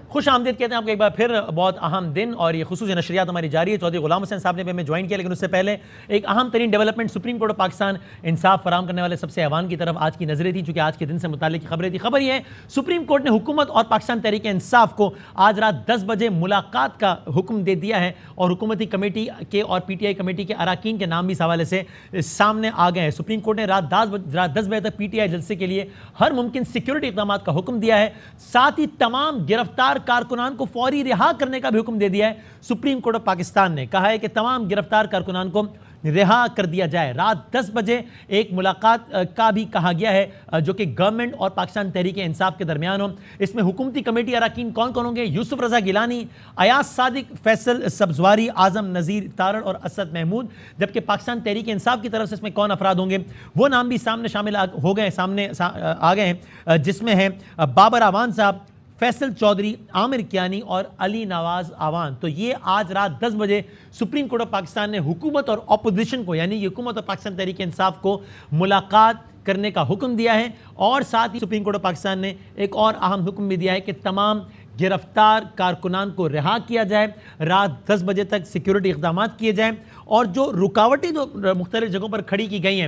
خوش آمدید کہتے ہیں آپ کو ایک بار پھر. بہت اہم دن اور یہ خصوصی نشریات ہماری جاری ہے. چودھری غلام حسین صاحب نے بھی ہمیں جوائن کیا، لیکن اس سے پہلے ایک اہم ترین development Supreme Court of Pakistan انصاف فراہم کرنے والے سب سے ایوان کی طرف آج کی نظریں تھیں، چونکہ آج کے دن سے متعلق کی خبریں تھی. خبر یہ ہے سپریم کورٹ نے حکومت اور پاکستان تحریک انصاف کو آج رات 10 بجے ملاقات کا حکم دے دیا ہے، اور حکومتی کمیٹی کے اور PTI کمیٹی کے اراکین کے نام بھی اس حوالے سے سامنے آ گئے ہیں. سپریم کورٹ نے رات 10 بجے تک PTI جلسے کے لیے ہر ممکن سیکیورٹی اقدامات کا حکم دیا ہے. ساتھ ہی تمام گرفتار کارکنان کو فوری رہا کرنے کا بھی حکم دے دیا ہے. سپریم کورٹ آف پاکستان نے کہا ہے کہ تمام گرفتار کارکنان کو رہا کر دیا جائے۔ رات 10 بجے ایک ملاقات کا بھی کہا گیا ہے جو کہ گورنمنٹ اور پاکستان تحریک انصاف کے درمیان ہو۔ اس میں حکومتی کمیٹی اراکین کون کون ہوں گے؟ یوسف رضا گیلانی، ایاز صادق، فیصل سبزواری، اعظم نذیر تارڑ اور اسد محمود۔ جبکہ پاکستان تحریک انصاف کی طرف سے اس میں کون افراد ہوں گے وہ نام بھی سامنے شامل ہو گئے، سامنے آ گئے ہیں، جس میں ہیں بابر آوان صاحب، فیصل چودھری، عامر کیانی اور علی نواز آوان۔ تو یہ آج رات 10 بجے سپریم کورٹ آف پاکستان نے حکومت اور اپوزیشن کو، یعنی حکومت اور پاکستان تحریک انصاف کو ملاقات کرنے کا حکم دیا ہے، اور ساتھ ہی سپریم کورٹ آف پاکستان نے ایک اور اہم حکم بھی دیا ہے کہ تمام گرفتار کارکنان کو رہا کیا جائے، رات 10 بجے تک سیکیورٹی اقدامات کیے جائیں، اور جو رکاوٹیں جو مختلف جگہوں پر کھڑی کی گئی ہیں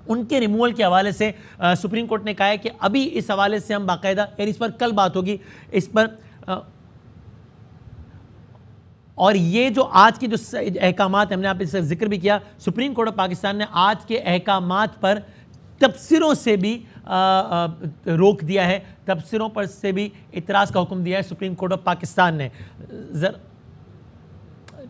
ان کے ریموول کے حوالے سے سپریم کورٹ نے کہا ہے کہ ابھی اس حوالے سے ہم باقاعدہ، یعنی اس پر کل بات ہوگی اس پر، اور یہ جو آج کی جو احکامات ہم نے آپ اس سے ذکر بھی کیا، سپریم کورٹ آف پاکستان نے آج کے احکامات پر تبصروں سے بھی روک دیا ہے، تبصروں پر سے بھی اعتراض کا حکم دیا ہے سپریم کورٹ آف پاکستان نے۔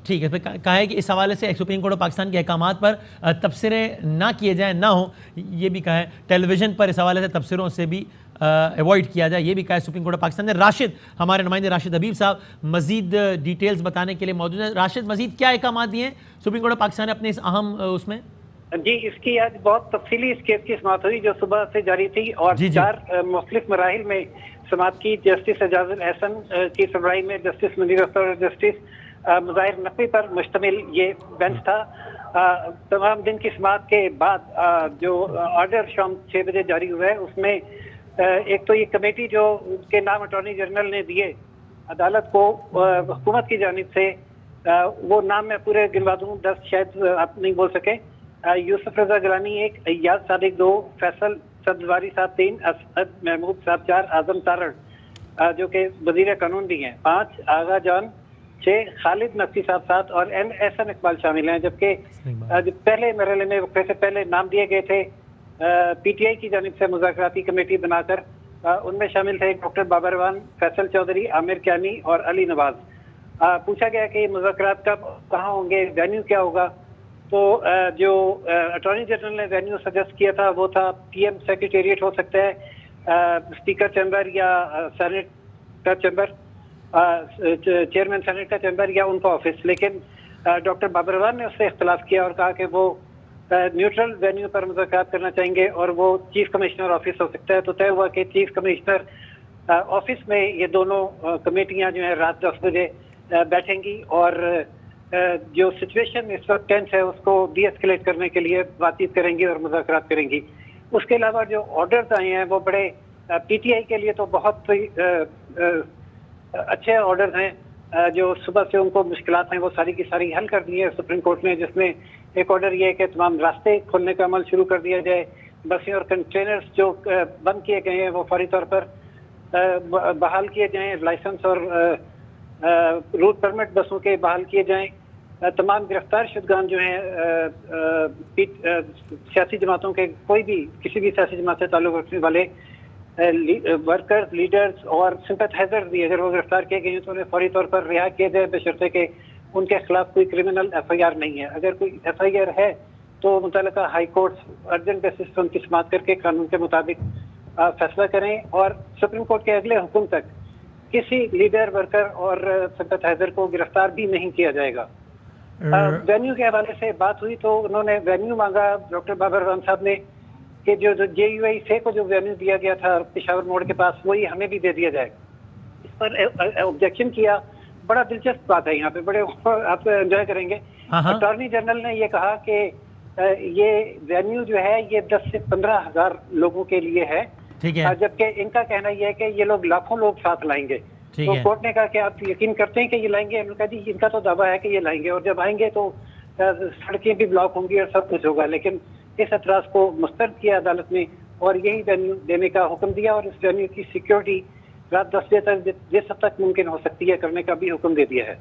ٹھیک ہے، پھر کہا ہے کہ اس حوالے سے سپریم کورٹ آف پاکستان کے احکامات پر تبصرے نہ کیے جائیں، نہ ہوں، یہ بھی کہا ہے۔ ٹیلی ویژن پر اس حوالے سے تبصروں سے بھی ایوائڈ کیا جائے، یہ بھی کہا ہے سپریم کورٹ آف پاکستان نے۔ راشد، ہمارے نمائندے راشد حبیب صاحب مزید ڈیٹیلز بتانے کے لیے موجود ہیں۔ راشد، مزید کیا احکامات دیے ہیں سپریم کورٹ آف پاکستان نے اپنے اس اہم اس میں؟
جی، اس کی آج بہت تفصیلی اس کیس کی سماعت ہوئی جو صبح سے جاری تھی، اور 4 مختلف مراحل میں سماعت کی۔ جسٹس اعجاز الاحسن کی سربراہی میں جسٹس منیر اختر اور جسٹس مظاہر نقوی پر مشتمل یہ بینچ تھا۔ تمام دن کی سماعت کے بعد جو آرڈر شام 6 بجے جاری ہوا ہے، اس میں ایک تو یہ کمیٹی جو کے نام اٹارنی جنرل نے دیے عدالت کو حکومت کی جانب سے، وہ نام میں پورے گنوا دوں، 10 شاید آپ نہیں بول سکے۔ یوسف رضا گیلانی 1، ایاز صادق 2، فیصل سبزواری صاحب 3، اسد محمود صاحب 4، اعظم تارڑ جو کہ وزیر قانون بھی ہیں 5، آغا جان 6، خالد نقوی صاحب 7 اور احسن اقبال شامل ہیں۔ جبکہ پہلے مرحلے میں وقفے سے پہلے نام دیے گئے تھے پی ٹی آئی کی جانب سے مذاکراتی کمیٹی بنا کر، ان میں شامل تھے ڈاکٹر بابر آوان، فیصل چودھری، عامر کیانی اور علی نواز۔ پوچھا گیا کہ یہ مذاکرات کب کہاں ہوں گے، وینیو کیا ہوگا، تو جو اٹارنی جنرل نے وینیو سجیسٹ کیا تھا وہ تھا پی ایم سیکریٹریٹ ہو سکتا ہے، اسپیکر چیمبر یا سینٹ کا چیمبر، چیئرمین سینٹ کا چیمبر یا ان کا آفس۔ لیکن ڈاکٹر بابر آوان نے اس سے اختلاف کیا اور کہا کہ وہ نیوٹرل وینیو پر مذاکرات کرنا چاہیں گے اور وہ چیف کمشنر آفس ہو سکتا ہے۔ تو طے ہوا کہ چیف کمشنر آفس میں یہ دونوں کمیٹیاں جو ہیں رات 10 بجے بیٹھیں گی، اور جو سچویشن اس وقت ٹینس ہے اس کو ڈی ایسکیلیٹ کرنے کے لیے بات چیت کریں گی اور مذاکرات کریں گی۔ اس کے علاوہ جو آرڈرز آئے ہیں وہ بڑے پی ٹی آئی کے لیے تو بہت اچھے آرڈرز ہیں، جو صبح سے ان کو مشکلات ہیں وہ ساری کی ساری حل کر دی ہے سپریم کورٹ نے، جس میں ایک آرڈر یہ ہے کہ تمام راستے کھولنے کا عمل شروع کر دیا جائے، بسیں اور کنٹینرز جو بند کیے گئے ہیں وہ فوری طور پر بحال کیے جائیں، لائسنس اور روٹ پرمٹ بسوں کے بحال کیے جائیں، تمام گرفتار شدگان جو ہیں سیاسی جماعتوں کے، کوئی بھی کسی بھی سیاسی جماعت سے تعلق رکھنے والے ورکرز، لیڈرز اور سمپتھائزرز بھی اگر وہ گرفتار کیے گئے ہیں تو انہیں فوری طور پر رہا کیا جائے، بشرطے کہ ان کے خلاف کوئی کرمنل ایف آئی آر نہیں ہے۔ اگر کوئی ایف آئی آر ہے تو متعلقہ ہائی کورٹس ارجنٹ بیسس پر ان کی سماعت کر کے قانون کے مطابق فیصلہ کریں، اور سپریم کورٹ کے اگلے حکم تک کسی لیڈر، ورکر اور سمپتھائزر کو گرفتار بھی نہیں کیا جائے گا۔ وینیو کے حوالے سے بات ہوئی تو انہوں نے وینیو مانگا ڈاکٹر بابر آوان صاحب نے کہ جو جے یو آئی سے کو جو وینیو دیا گیا تھا پشاور موڑ کے پاس وہی ہمیں بھی دے دیا جائے۔ اس پر آبجیکشن کیا۔ بڑا دلچسپ بات ہے یہاں پہ، بڑے آپ انجوائے کریں گے۔ اٹارنی جنرل نے یہ کہا کہ یہ وینیو جو ہے یہ 10 سے 15 ہزار لوگوں کے لیے ہے، جبکہ ان کا کہنا یہ ہے کہ یہ لوگ لاکھوں لوگ ساتھ لائیں گے۔ تو کورٹ نے کہا کہ آپ یقین کرتے ہیں کہ یہ لائیں گے؟ انہوں نے کہا جی ان کا تو دعویٰ ہے کہ یہ لائیں گے، اور جب آئیں گے تو سڑکیں بھی بلاک ہوں گی اور سب کچھ ہوگا۔ لیکن اس اعتراض کو مسترد کیا عدالت نے اور یہی وینیو دینے کا حکم دیا، اور اس وینیو کی سیکیورٹی رات 10 بجے تک جس حد تک ممکن ہو سکتی ہے کرنے کا بھی حکم دے دیا ہے۔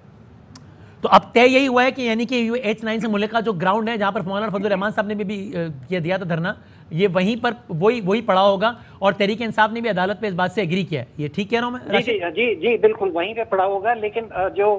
تو اب طے یہی ہوا ہے کہ یعنی کہ H9 سے ملک کا جو گراؤنڈ ہے جہاں پر مولانا فضل الرحمان صاحب نے بھی یہ دیا تھا دھرنا، یہ وہیں پر وہی پڑا ہوگا، اور تحریک انصاف نے بھی عدالت پہ اس بات سے ایگری کیا ہے، یہ ٹھیک کہہ رہا ہوں میں؟
جی بالکل وہیں پہ پڑا ہوگا، لیکن جو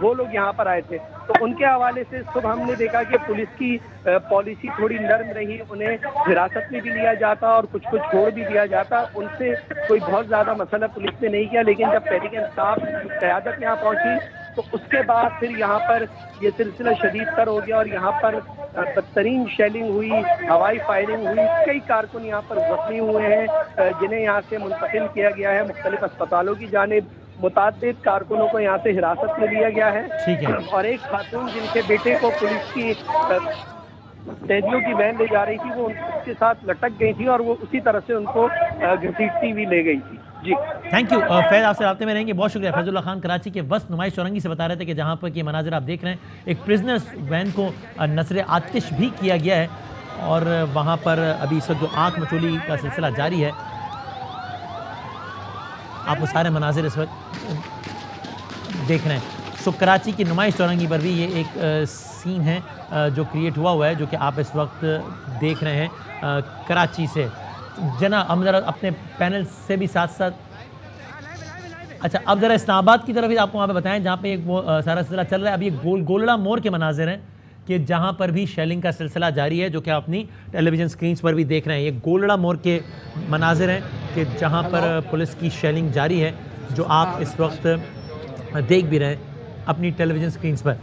وہ لوگ یہاں پر آئے تھے. تو ان کے حوالے سے صبح ہم نے دیکھا کہ پولیس کی پالیسی تھوڑی نرم رہی, انہیں حراست میں بھی لیا جاتا اور کچھ چھوڑ بھی دیا جاتا. ان سے کوئی بہت زیادہ مسئلہ پولیس نے نہیں کیا, لیکن جب تحریک انصاف قیادت یہاں پہنچی تو اس کے بعد پھر یہاں پر یہ سلسلہ شدید تر ہو گیا اور یہاں پر بدترین شیلنگ ہوئی, ہوائی فائرنگ ہوئی. کئی کارکن یہاں پر زخمی ہوئے ہیں جنہیں یہاں سے منتقل کیا گیا ہے مختلف اسپتالوں کی جانب. متعدد کارکنوں کو یہاں سے حراست میں لیا گیا ہے, اور ایک خاتون جن کے بیٹے کو پولیس کی قیدیوں کی وین لے جا رہی تھی وہ اس کے ساتھ لٹک گئی تھی اور وہ اسی طرح سے ان کو گھسیٹتی ہوئی لے گئی تھی. جی
تھینک یو فیض, آپ سے رابطے میں رہیں گے. بہت شکریہ. فیض اللہ خان کراچی کے وسط نمائش چورنگی سے بتا رہے تھے کہ جہاں پر یہ مناظر آپ دیکھ رہے ہیں, ایک پرزنرز وین کو نثر آتش بھی کیا گیا ہے اور وہاں پر ابھی اس وقت جو آنکھ مچولی کا سلسلہ جاری ہے. آپ وہ سارے مناظر اس وقت دیکھ رہے ہیں. سو کراچی کی نمائش چورنگی پر بھی یہ ایک سین ہے جو کریٹ ہوا ہے, جو کہ آپ اس وقت دیکھ رہے ہیں کراچی سے. جناب ہم ذرا اپنے پینل سے بھی ساتھ ساتھ, اچھا اب ذرا اسلام آباد کی طرف ہی آپ کو وہاں پہ بتائیں جہاں پہ ایک وہ سارا سلسلہ چل رہا ہے. اب یہ گولڑا موڑ کے مناظر ہیں کہ جہاں پر بھی شیلنگ کا سلسلہ جاری ہے, جو کہ آپ اپنی ٹیلی ویژن سکرینز پر بھی دیکھ رہے ہیں. یہ گولڑا موڑ کے مناظر ہیں کہ جہاں پر پولیس کی شیلنگ جاری ہے, جو آپ اس وقت دیکھ بھی رہے ہیں اپنی ٹیلی ویژن سکرینز پر.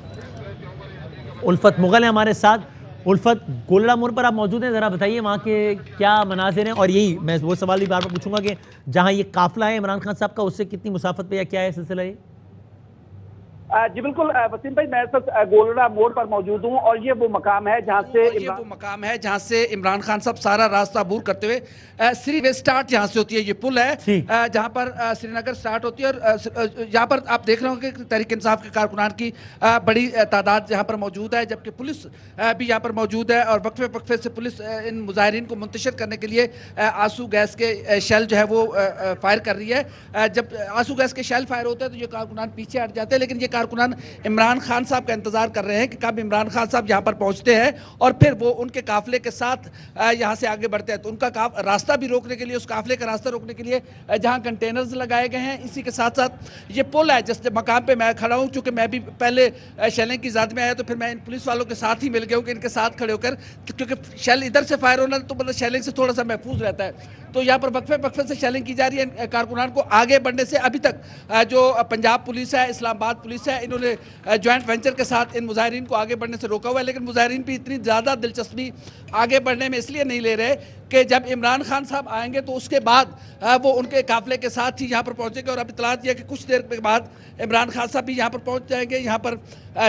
الفت مغل ہیں ہمارے ساتھ. الفت, گولڑا موڑ پر آپ موجود ہیں, ذرا بتائیے وہاں کے کیا مناظر ہیں, اور یہی میں وہ سوال بھی بار بار پوچھوں گا کہ جہاں یہ قافلہ ہے عمران خان صاحب کا اس سے کتنی مسافت پہ یا کیا ہے سلسلہ یہ؟
جی بالکل وسیم بھائی, میں گولڑا موڑ پر موجود ہوں اور یہ وہ مقام ہے جہاں سے عمران خان صاحب سارا راستہ عبور کرتے ہوئے سری وے سٹارٹ یہاں سے ہوتی ہے. یہ پل ہے جہاں پر سری نگر سٹارٹ ہوتی ہے, اور یہاں پر آپ دیکھ رہے ہوں کہ تحریک انصاف کے کارکنان کی بڑی تعداد یہاں پر موجود ہے, جبکہ پولیس بھی یہاں پر موجود ہے. اور وقفے سے پولیس ان مظاہرین کو منتشر کرنے کے لیے آنسو گیس کے شیل جو ہے وہ فائر کر رہی ہے. جب آنسو گیس کے شیل فائر ہوتے ہیں تو یہ کارکنان پیچھے ہٹ جاتے ہیں, لیکن یہ کارکنان عمران خان صاحب کا انتظار کر رہے ہیں کہ کب عمران خان صاحب یہاں پر پہنچتے ہیں اور پھر وہ ان کے قافلے کے ساتھ یہاں سے آگے بڑھتے ہیں. تو ان کا راستہ بھی روکنے کے لیے, اس قافلے کا راستہ روکنے کے لیے جہاں کنٹینرز لگائے گئے ہیں, اسی کے ساتھ ساتھ یہ پل ہے جس مقام پہ میں کھڑا ہوں. چونکہ میں بھی پہلے شیلنگ کی ذات میں آیا تو پھر میں ان پولیس والوں کے ساتھ ہی مل گیا ہوں کہ ان کے ساتھ کھڑے ہو کر, کیونکہ شیل ادھر سے فائر ہونا تو مطلب شیلنگ سے تھوڑا سا محفوظ رہتا ہے. تو یہاں پر وقفے سے شیلنگ کی جا رہی ہے. کارکنان کو آگے بڑھنے سے ابھی تک جو پنجاب پولیس ہے, اسلام آباد پولیس ہے, انہوں نے جوائنٹ وینچر کے ساتھ ان مظاہرین کو آگے بڑھنے سے روکا ہوا ہے. لیکن مظاہرین بھی اتنی زیادہ دلچسپی آگے بڑھنے میں اس لیے نہیں لے رہے کہ جب عمران خان صاحب آئیں گے تو اس کے بعد وہ ان کے قافلے کے ساتھ ہی یہاں پر پہنچیں گے. اور اب اطلاعات یہ کہ کچھ دیر کے بعد عمران خان صاحب بھی یہاں پر پہنچ جائیں گے. یہاں پر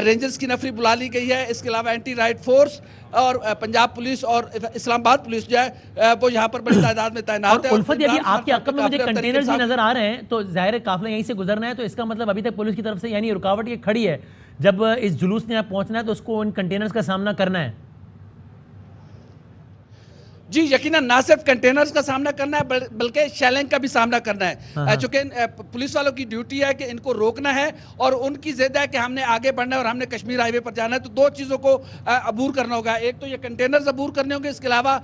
رینجرز کی نفری بلا لی گئی ہے, اس کے علاوہ اینٹی رائٹ فورس اور پنجاب پولیس اور اسلام آباد پولیس جو ہے وہ یہاں پر بڑی تعداد میں تعینات ہے.
الفت ابھی آپ کے عقب میں مجھے کنٹینرز بھی نظر آ رہے ہیں, تو ظاہر قافلہ یہیں سے گزرنا ہے, تو اس کا مطلب ابھی تک پولیس کی طرف سے یعنی رکاوٹ یہ کھڑی ہے, جب اس جلوس نے پہنچنا ہے تو اس کو ان کنٹینرز کا سامنا کرنا ہے.
جی یقیناً نہ صرف کنٹینرز کا سامنا کرنا ہے بلکہ شیلنگ کا بھی سامنا کرنا ہے, چونکہ پولیس والوں کی ڈیوٹی ہے کہ ان کو روکنا ہے اور ان کی ضد ہے کہ ہم نے آگے بڑھنا ہے اور ہم نے کشمیر ہائی وے پر جانا ہے. تو دو چیزوں کو عبور کرنا ہوگا, ایک تو یہ کنٹینرز عبور کرنے ہوں گے, اس کے علاوہ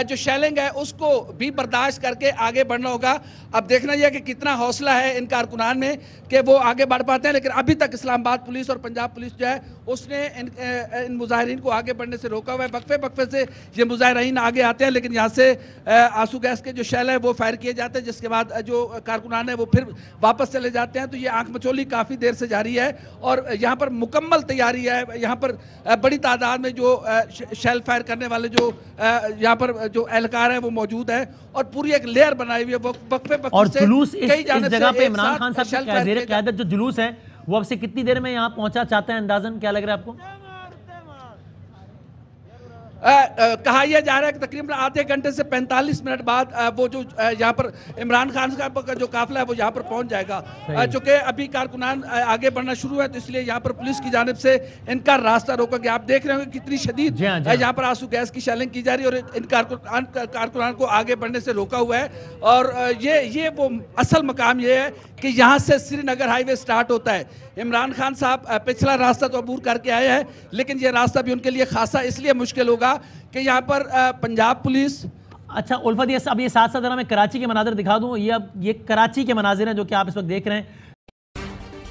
جو شیلنگ ہے اس کو بھی برداشت کر کے آگے بڑھنا ہوگا. اب دیکھنا یہ کہ کتنا حوصلہ ہے ان کارکنان میں کہ وہ آگے بڑھ پاتے ہیں, لیکن ابھی تک اسلام آباد پولیس اور پنجاب پولیس جو ہے اس نے ان مظاہرین کو آگے بڑھنے سے روکا ہوا ہے. وقفے سے یہ مظاہرین آگے آتے ہیں, لیکن یہاں سے آنسو گیس کے جو شیل ہے وہ فائر کیے جاتے ہیں, جس کے بعد جو کارکنان ہیں وہ پھر واپس چلے جاتے ہیں. تو یہ آنکھ مچولی کافی دیر سے جاری ہے اور یہاں پر مکمل تیاری ہے. یہاں پر بڑی تعداد میں جو شیل فائر کرنے والے جو یہاں پر جو اہلکار ہیں وہ موجود ہے اور پوری ایک لیئر بنائی ہوئی ہے.
اور جلوس اس جگہ پہ عمران خان صاحب کی زیر قیادت جو جلوس ہے وہ اب سے کتنی دیر میں یہاں پہنچا چاہتے ہیں, اندازاً کیا لگ رہا ہے آپ کو؟
کہا یہ جا رہا ہے کہ تقریباً آدھے گھنٹے سے 45 منٹ بعد وہ جو یہاں پر عمران خان صاحب کا جو قافلہ ہے وہ یہاں پر پہنچ جائے گا. چونکہ ابھی کارکنان آگے بڑھنا شروع ہے تو اس لیے یہاں پر پولیس کی جانب سے ان کا راستہ روکا گیا. آپ دیکھ رہے ہوں کہ کتنی شدید یہاں پر آنسو گیس کی شیلنگ کی جا رہی ہے اور ان کارکنان کو آگے بڑھنے سے روکا ہوا ہے. اور یہ وہ اصل مقام یہ ہے کہ یہاں سے سری نگر ہائی وے سٹارٹ ہوتا ہے. عمران خان صاحب پچھلا راستہ تو عبور کر کے آئے ہیں, لیکن یہ راستہ بھی ان کے لیے خاصا اس لیے مشکل ہوگا کہ یہاں پر پنجاب پولیس.
اچھا الفت, اب یہ ساتھ ساتھ ذرا میں کراچی کے مناظر دکھا دوں. یہ کراچی کے مناظر ہیں جو کہ آپ اس وقت دیکھ رہے ہیں.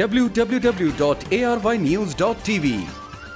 www.arYnews.tv।